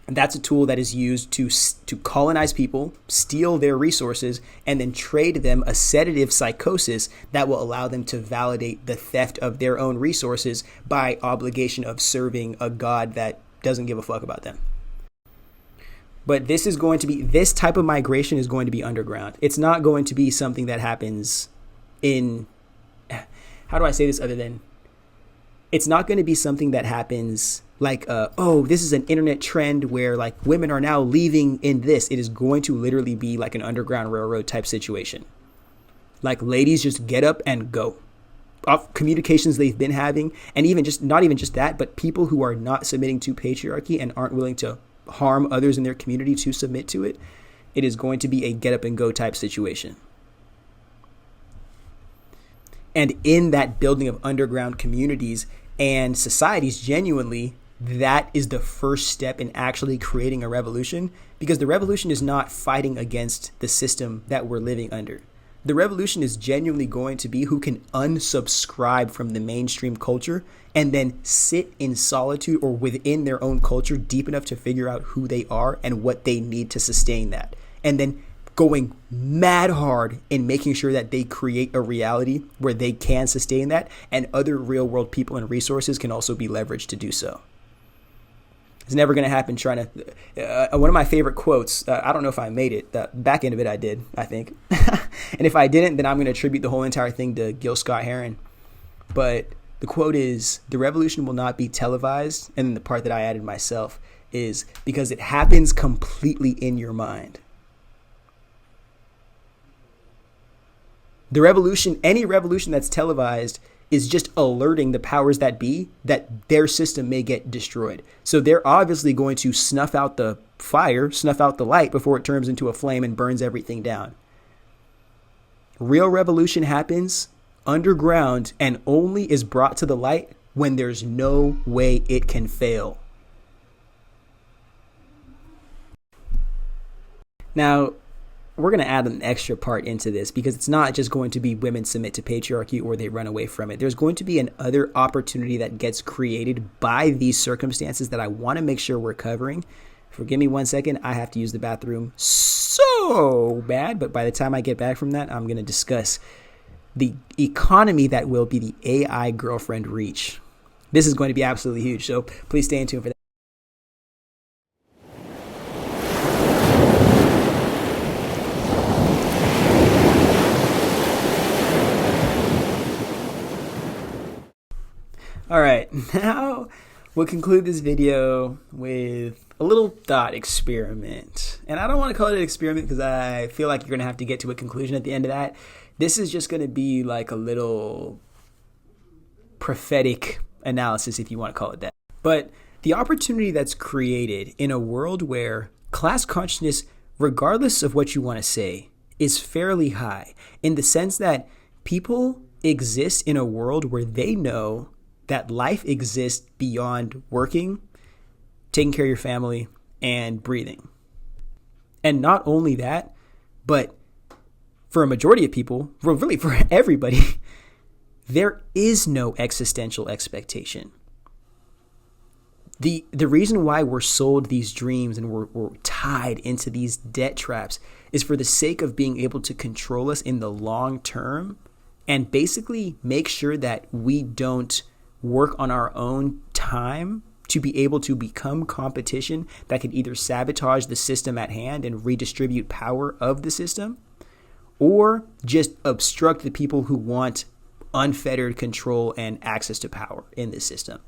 that's a tool that is used to colonize people, steal their resources, and then trade them a sedative psychosis that will allow them to validate the theft of their own resources by obligation of serving a god that doesn't give a fuck about them. But this type of migration is going to be underground. It's not going to be something that happens how do I say this other than, it's not going to be something that happens like, this is an internet trend where like women are now leaving in this. It is going to literally be like an Underground Railroad type situation. Like ladies just get up and go. Off communications they've been having, and not even just that, but people who are not submitting to patriarchy and aren't willing to harm others in their community to submit to it, it is going to be a get up and go type situation. And in that building of underground communities and societies, genuinely, that is the first step in actually creating a revolution, because the revolution is not fighting against the system that we're living under. The revolution is genuinely going to be who can unsubscribe from the mainstream culture and then sit in solitude or within their own culture deep enough to figure out who they are and what they need to sustain that. And then going mad hard in making sure that they create a reality where they can sustain that, and other real world people and resources can also be leveraged to do so. It's never going to happen trying to... one of my favorite quotes, I don't know if I made it. The back end of it I did, I think. And if I didn't, then I'm going to attribute the whole entire thing to Gil Scott-Heron. But the quote is, the revolution will not be televised. And then the part that I added myself is, because it happens completely in your mind. The revolution, any revolution that's televised, is just alerting the powers that be that their system may get destroyed. So they're obviously going to snuff out the fire, snuff out the light before it turns into a flame and burns everything down. Real revolution happens underground and only is brought to the light when there's no way it can fail. Now, we're going to add an extra part into this, because it's not just going to be women submit to patriarchy or they run away from it. There's going to be another opportunity that gets created by these circumstances that I want to make sure we're covering. Forgive me 1 second. I have to use the bathroom so bad. But by the time I get back from that, I'm going to discuss the economy that will be the AI girlfriend reach. This is going to be absolutely huge. So please stay tuned for that. All right, now we'll conclude this video with a little thought experiment. And I don't want to call it an experiment because I feel like you're going to have to get to a conclusion at the end of that. This is just going to be like a little prophetic analysis, if you want to call it that. But the opportunity that's created in a world where class consciousness, regardless of what you want to say, is fairly high, in the sense that people exist in a world where they know that life exists beyond working, taking care of your family, and breathing. And not only that, but for a majority of people, well, really for everybody, there is no existential expectation. The reason why we're sold these dreams and we're tied into these debt traps is for the sake of being able to control us in the long term and basically make sure that we don't work on our own time to be able to become competition that could either sabotage the system at hand and redistribute power of the system, or just obstruct the people who want unfettered control and access to power in this system.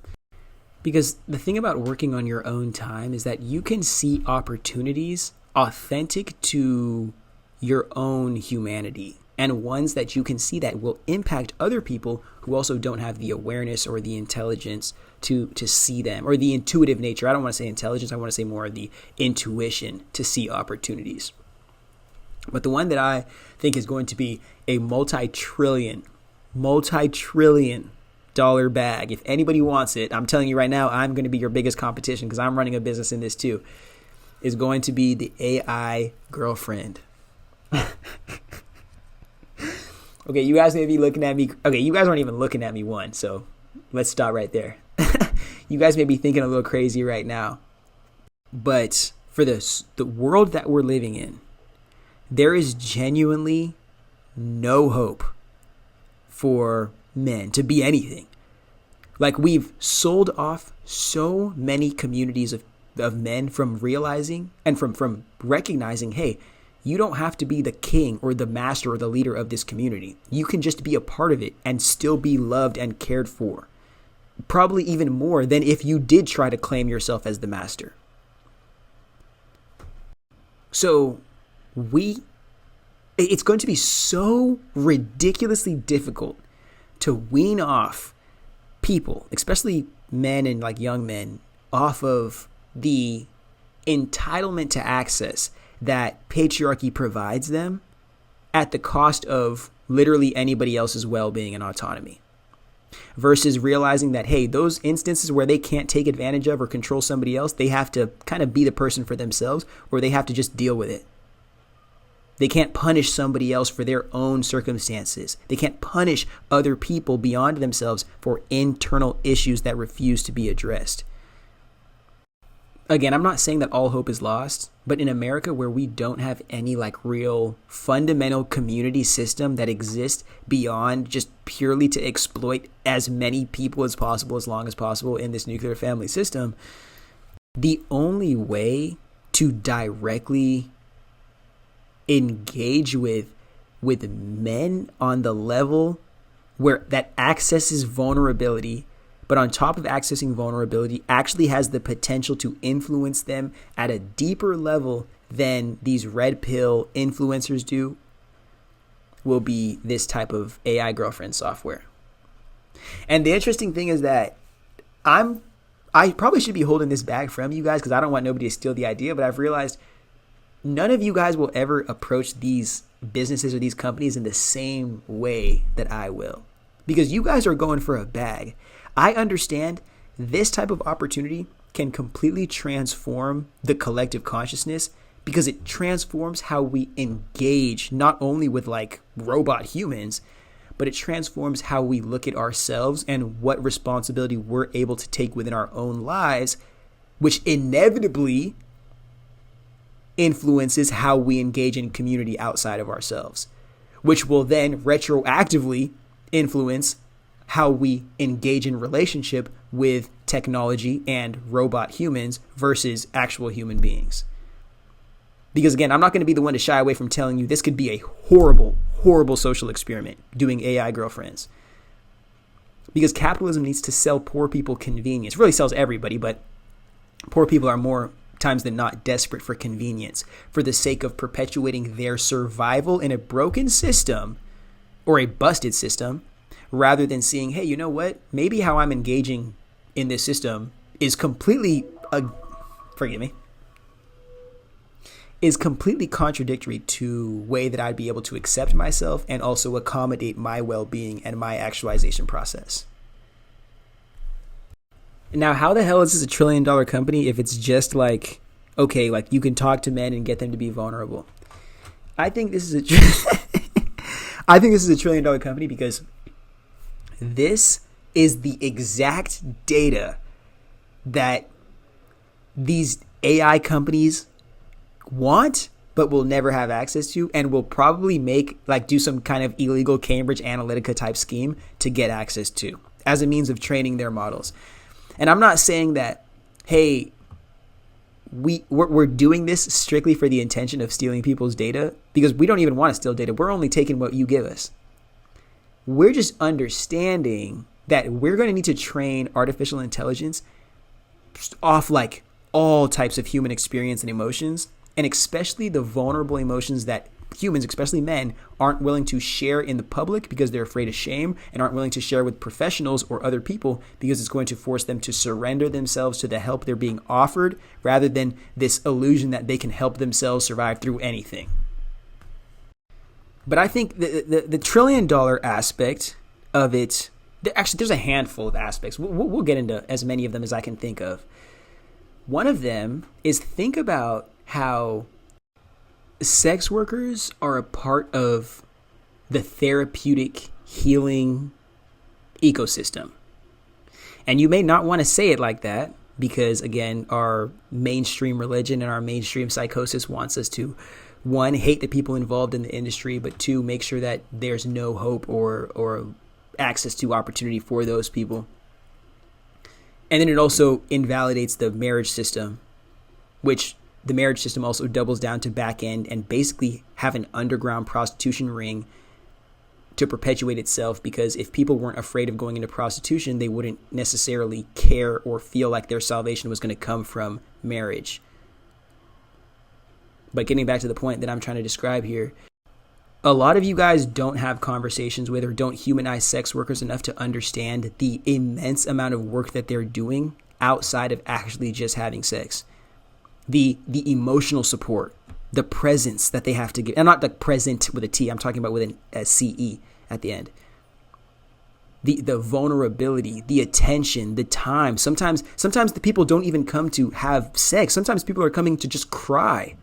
Because the thing about working on your own time is that you can see opportunities authentic to your own humanity, and ones that you can see that will impact other people who also don't have the awareness or the intelligence to see them, or the intuitive nature. I don't want to say intelligence. I want to say more of the intuition to see opportunities. But the one that I think is going to be a multi-trillion dollar bag, if anybody wants it, I'm telling you right now, I'm going to be your biggest competition because I'm running a business in this too, is going to be the AI girlfriend. Okay, you guys may be looking at me. Okay, you guys aren't even looking at me one, so let's stop right there. You guys may be thinking a little crazy right now. But for the world that we're living in, there is genuinely no hope for men to be anything. Like, we've sold off so many communities of men from realizing and from recognizing, hey, you don't have to be the king or the master or the leader of this community. You can just be a part of it and still be loved and cared for. Probably even more than if you did try to claim yourself as the master. So it's going to be so ridiculously difficult to wean off people, especially men and like young men, off of the entitlement to access that patriarchy provides them at the cost of literally anybody else's well-being and autonomy, versus realizing that, hey, those instances where they can't take advantage of or control somebody else, they have to kind of be the person for themselves, or they have to just deal with it. They can't punish somebody else for their own circumstances. They can't punish other people beyond themselves for internal issues that refuse to be addressed. Again, I'm not saying that all hope is lost, but in America, where we don't have any like real fundamental community system that exists beyond just purely to exploit as many people as possible, as long as possible in this nuclear family system, the only way to directly engage with men on the level where that accesses vulnerability, but on top of accessing vulnerability, actually has the potential to influence them at a deeper level than these red pill influencers do, will be this type of AI girlfriend software. And the interesting thing is that I probably should be holding this back from you guys because I don't want nobody to steal the idea, but I've realized none of you guys will ever approach these businesses or these companies in the same way that I will, because you guys are going for a bag. I understand this type of opportunity can completely transform the collective consciousness, because it transforms how we engage, not only with like robot humans, but it transforms how we look at ourselves and what responsibility we're able to take within our own lives, which inevitably influences how we engage in community outside of ourselves, which will then retroactively influence how we engage in relationship with technology and robot humans versus actual human beings. Because again, I'm not going to be the one to shy away from telling you this could be a horrible, horrible social experiment, doing AI girlfriends. Because capitalism needs to sell poor people convenience. It really sells everybody, but poor people are more times than not desperate for convenience for the sake of perpetuating their survival in a broken system or a busted system, rather than seeing, hey, you know what? Maybe how I'm engaging in this system is completely contradictory to way that I'd be able to accept myself and also accommodate my well-being and my actualization process. Now, how the hell is this $1 trillion company if it's just like, okay, like you can talk to men and get them to be vulnerable? I think this is a $1 trillion company because this is the exact data that these AI companies want but will never have access to, and will probably do some kind of illegal Cambridge Analytica type scheme to get access to as a means of training their models. And I'm not saying that, hey, we're doing this strictly for the intention of stealing people's data, because we don't even want to steal data. We're only taking what you give us. We're just understanding that we're going to need to train artificial intelligence off like all types of human experience and emotions, and especially the vulnerable emotions that humans, especially men, aren't willing to share in the public because they're afraid of shame, and aren't willing to share with professionals or other people because it's going to force them to surrender themselves to the help they're being offered, rather than this illusion that they can help themselves survive through anything. But I think the $1 trillion aspect of it, actually there's a handful of aspects. We'll get into as many of them as I can think of. One of them is, think about how sex workers are a part of the therapeutic healing ecosystem. And you may not want to say it like that because, again, our mainstream religion and our mainstream psychosis wants us to, one, hate the people involved in the industry, but two, make sure that there's no hope or access to opportunity for those people. And then it also invalidates the marriage system, which the marriage system also doubles down to back end and basically have an underground prostitution ring to perpetuate itself, because if people weren't afraid of going into prostitution, they wouldn't necessarily care or feel like their salvation was going to come from marriage. But getting back to the point that I'm trying to describe here, a lot of you guys don't have conversations with or don't humanize sex workers enough to understand the immense amount of work that they're doing outside of actually just having sex. The emotional support, the presence that they have to give, and not the present with a T, I'm talking about with a CE at the end. The vulnerability, the attention, the time. Sometimes the people don't even come to have sex. Sometimes people are coming to just cry.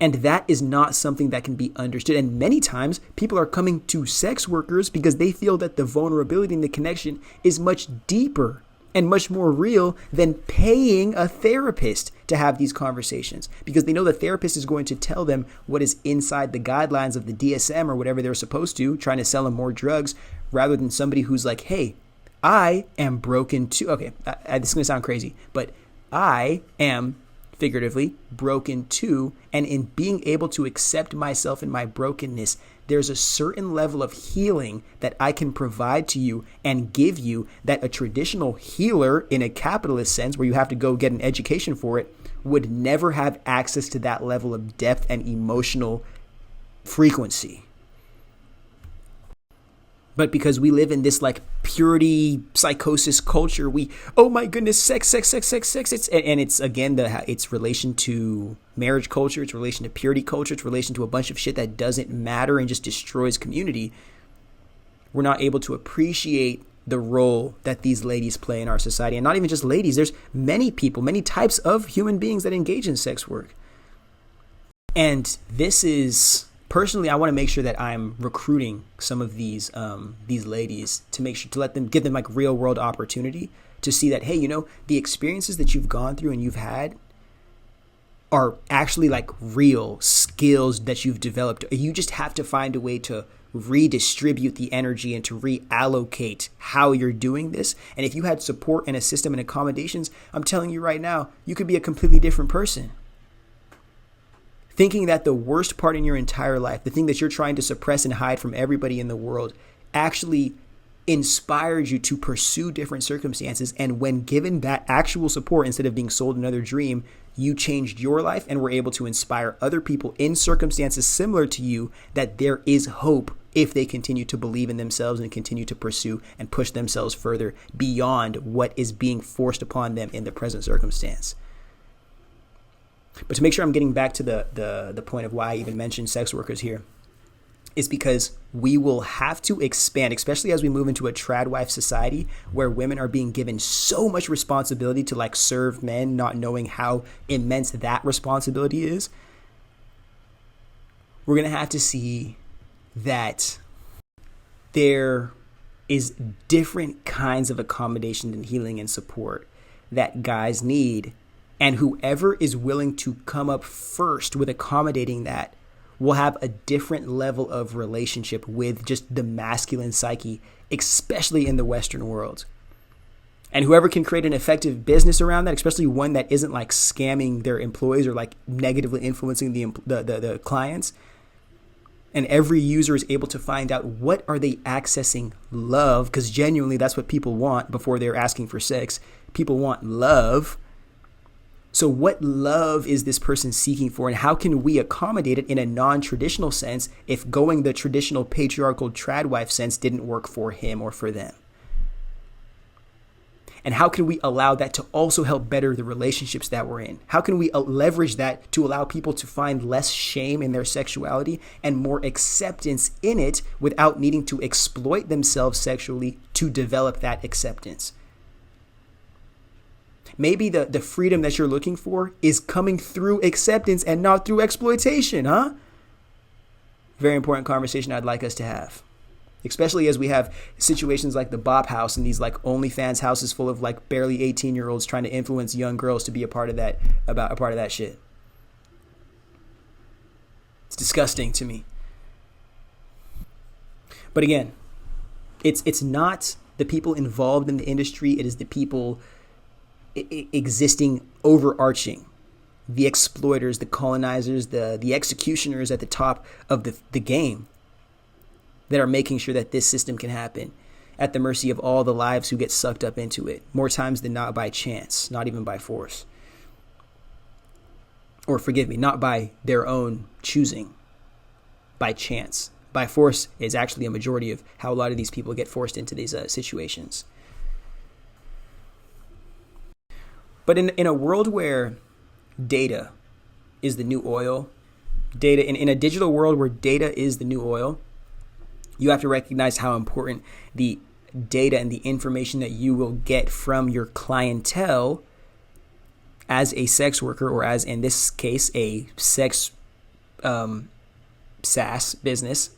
And that is not something that can be understood. And many times people are coming to sex workers because they feel that the vulnerability and the connection is much deeper and much more real than paying a therapist to have these conversations, because they know the therapist is going to tell them what is inside the guidelines of the DSM or whatever they're supposed to, trying to sell them more drugs, rather than somebody who's like, hey, I am broken too. Okay, this is going to sound crazy, but I am figuratively broken too. And in being able to accept myself and my brokenness, there's a certain level of healing that I can provide to you and give you that a traditional healer, in a capitalist sense, where you have to go get an education for it, would never have access to that level of depth and emotional frequency. But because we live in this like purity psychosis culture, oh my goodness, sex. It's again, it's relation to marriage culture, it's relation to purity culture, it's relation to a bunch of shit that doesn't matter and just destroys community. We're not able to appreciate the role that these ladies play in our society. And not even just ladies, there's many people, many types of human beings that engage in sex work. And this is... Personally, I want to make sure that I'm recruiting some of these ladies to make sure to give them like real world opportunity to see that, hey, the experiences that you've gone through and you've had are actually like real skills that you've developed. You just have to find a way to redistribute the energy and to reallocate how you're doing this. And if you had support and a system and accommodations, I'm telling you right now, you could be a completely different person. Thinking that the worst part in your entire life, the thing that you're trying to suppress and hide from everybody in the world, actually inspired you to pursue different circumstances. And when given that actual support, instead of being sold another dream, you changed your life and were able to inspire other people in circumstances similar to you that there is hope if they continue to believe in themselves and continue to pursue and push themselves further beyond what is being forced upon them in the present circumstance. But to make sure I'm getting back to the point of why I even mentioned sex workers here, is because we will have to expand, especially as we move into a trad wife society where women are being given so much responsibility to like serve men, not knowing how immense that responsibility is. We're going to have to see that there is different kinds of accommodation and healing and support that guys need. And whoever is willing to come up first with accommodating that will have a different level of relationship with just the masculine psyche, especially in the Western world. And whoever can create an effective business around that, especially one that isn't like scamming their employees or like negatively influencing the clients, and every user is able to find out what are they accessing love, because genuinely that's what people want before they're asking for sex. People want love. So what love is this person seeking for, and how can we accommodate it in a non-traditional sense if going the traditional patriarchal tradwife sense didn't work for him or for them? And how can we allow that to also help better the relationships that we're in? How can we leverage that to allow people to find less shame in their sexuality and more acceptance in it without needing to exploit themselves sexually to develop that acceptance? Maybe the freedom that you're looking for is coming through acceptance and not through exploitation, huh? Very important conversation I'd like us to have. Especially as we have situations like the Bop House and these like OnlyFans houses full of like barely 18-year-olds trying to influence young girls to be a part of that shit. It's disgusting to me. But again, it's not the people involved in the industry. It is the people existing overarching, the exploiters, the colonizers, the executioners at the top of the game, that are making sure that this system can happen at the mercy of all the lives who get sucked up into it, more times than not by chance, not even by force. Or forgive me, not by their own choosing, by chance. By force is actually a majority of how a lot of these people get forced into these situations. But in a world where data is the new oil, data in a digital world where data is the new oil, you have to recognize how important the data and the information that you will get from your clientele as a sex worker, or as in this case, a sex SaaS business.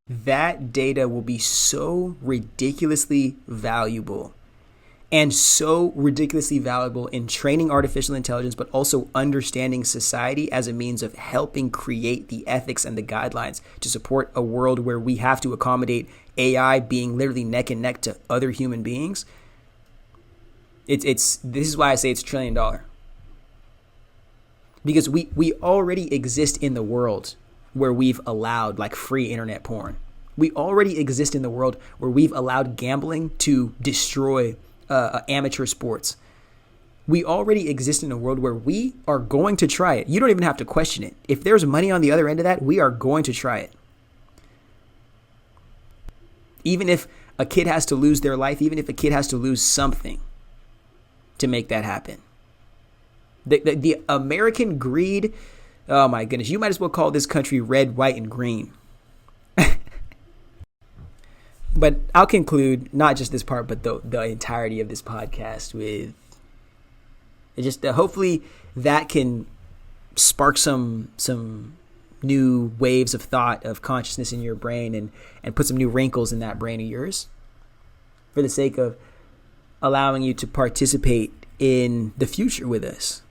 That data will be so ridiculously valuable. And so ridiculously valuable in training artificial intelligence, but also understanding society as a means of helping create the ethics and the guidelines to support a world where we have to accommodate AI being literally neck and neck to other human beings. This is why I say it's $1 trillion. Because we already exist in the world where we've allowed like free internet porn. We already exist in the world where we've allowed gambling to destroy amateur sports. We already exist in a world where we are going to try it. You don't even have to question it. If there's money on the other end of that, we are going to try it. Even if a kid has to lose their life, even if a kid has to lose something to make that happen. The American greed, oh my goodness, you might as well call this country red, white, and green. But I'll conclude not just this part, but the entirety of this podcast with just hopefully that can spark some new waves of thought, of consciousness in your brain, and put some new wrinkles in that brain of yours for the sake of allowing you to participate in the future with us.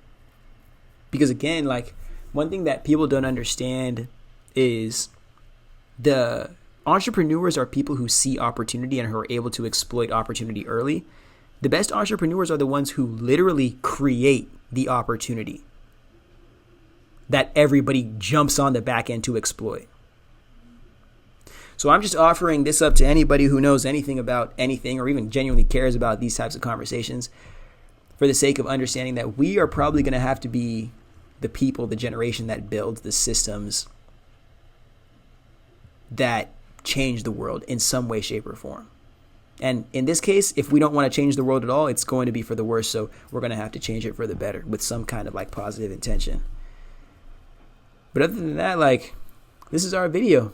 Because again, like, one thing that people don't understand is the entrepreneurs are people who see opportunity and who are able to exploit opportunity early. The best entrepreneurs are the ones who literally create the opportunity that everybody jumps on the back end to exploit. So I'm just offering this up to anybody who knows anything about anything or even genuinely cares about these types of conversations, for the sake of understanding that we are probably going to have to be the people, the generation that builds the systems that change the world in some way, shape, or form. And in this case, if we don't want to change the world at all, it's going to be for the worse. So we're going to have to change it for the better with some kind of like positive intention. But other than that, like, this is our video.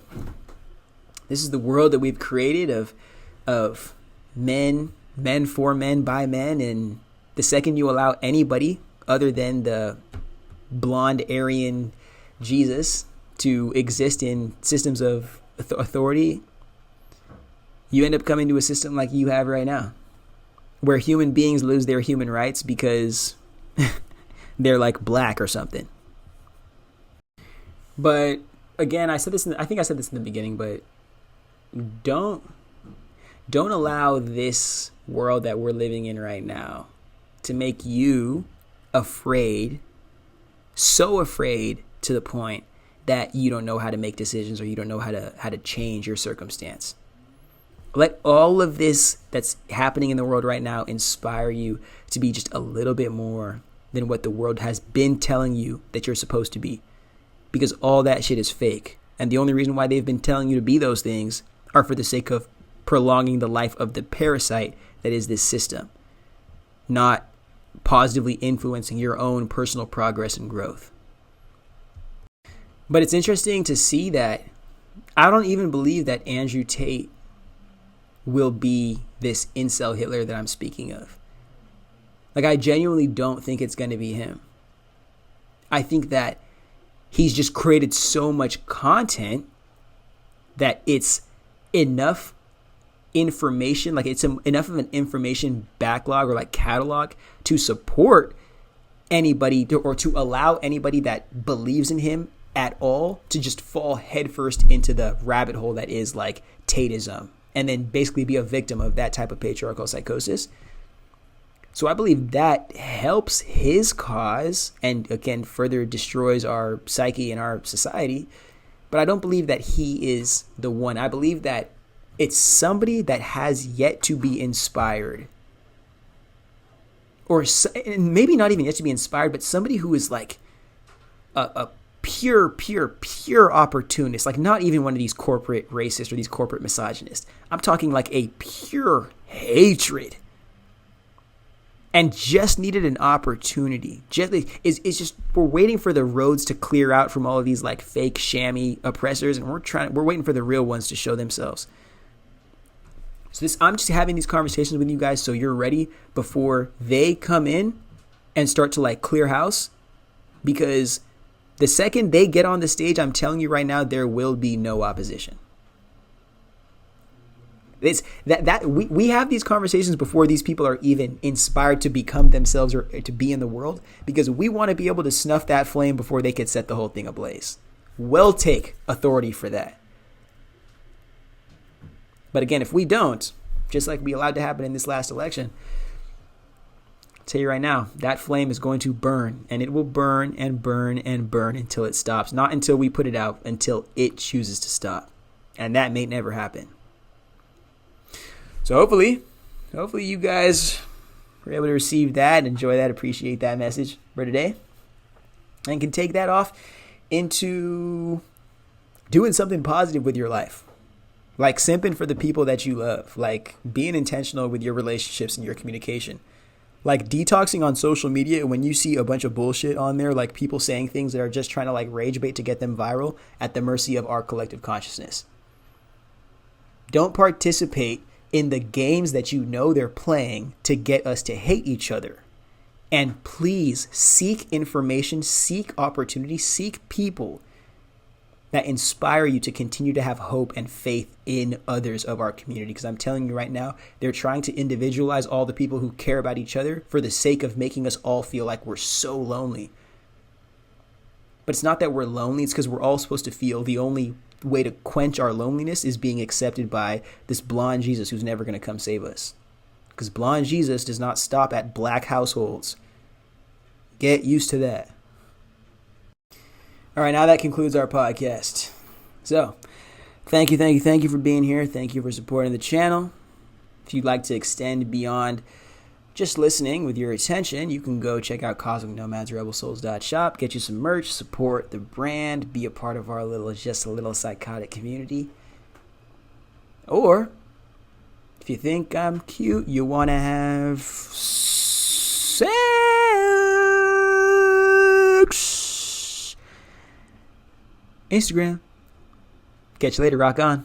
This is the world that we've created of men for men, by men. And the second you allow anybody other than the blonde Aryan Jesus to exist in systems of authority, you end up coming to a system like you have right now, where human beings lose their human rights because they're like black or something. But again, I think I said this in the beginning, but don't Don't allow this world that we're living in right now to make you afraid, so afraid to the point that you don't know how to make decisions or you don't know how to change your circumstance. Let all of this that's happening in the world right now inspire you to be just a little bit more than what the world has been telling you that you're supposed to be. Because all that shit is fake. And the only reason why they've been telling you to be those things are for the sake of prolonging the life of the parasite that is this system, not positively influencing your own personal progress and growth. But it's interesting to see that I don't even believe that Andrew Tate will be this incel Hitler that I'm speaking of. Like, I genuinely don't think it's going to be him. I think that he's just created so much content that it's enough information, like it's enough of an information backlog or like catalog to support anybody or to allow anybody that believes in him at all to just fall headfirst into the rabbit hole that is like Tateism and then basically be a victim of that type of patriarchal psychosis. So I believe that helps his cause and again further destroys our psyche and our society. But I don't believe that he is the one. I believe that it's somebody that has yet to be inspired. Or maybe not even yet to be inspired, but somebody who is like a pure opportunist. Like not even one of these corporate racists or these corporate misogynists. I'm talking like a pure hatred. And just needed an opportunity. It's just we're waiting for the roads to clear out from all of these like fake shammy oppressors, and we're waiting for the real ones to show themselves. So I'm just having these conversations with you guys so you're ready before they come in and start to like clear house. Because the second they get on the stage, I'm telling you right now, there will be no opposition. It's that we have these conversations before these people are even inspired to become themselves or to be in the world, because we want to be able to snuff that flame before they could set the whole thing ablaze. We'll take authority for that. But again, if we don't, just like we allowed to happen in this last election, I'll tell you right now, that flame is going to burn, and it will burn and burn and burn until it stops. Not until we put it out, until it chooses to stop. And that may never happen. So hopefully you guys were able to receive that, enjoy that, appreciate that message for today, and can take that off into doing something positive with your life. Like simping for the people that you love, like being intentional with your relationships and your communication, like detoxing on social media when you see a bunch of bullshit on there, like people saying things that are just trying to like rage bait to get them viral at the mercy of our collective consciousness. Don't participate in the games that you know they're playing to get us to hate each other. And please seek information, seek opportunity, seek people that inspire you to continue to have hope and faith in others of our community. Because I'm telling you right now, they're trying to individualize all the people who care about each other for the sake of making us all feel like we're so lonely. But it's not that we're lonely, it's because we're all supposed to feel the only way to quench our loneliness is being accepted by this blonde Jesus who's never going to come save us. Because blonde Jesus does not stop at black households. Get used to that. All right, now that concludes our podcast. So, thank you for being here. Thank you for supporting the channel. If you'd like to extend beyond just listening with your attention, you can go check out cosmicnomadsrebelsouls.shop, get you some merch, support the brand, be a part of our just a little psychotic community. Or, if you think I'm cute, you want to have sex, Instagram. Catch you later, rock on.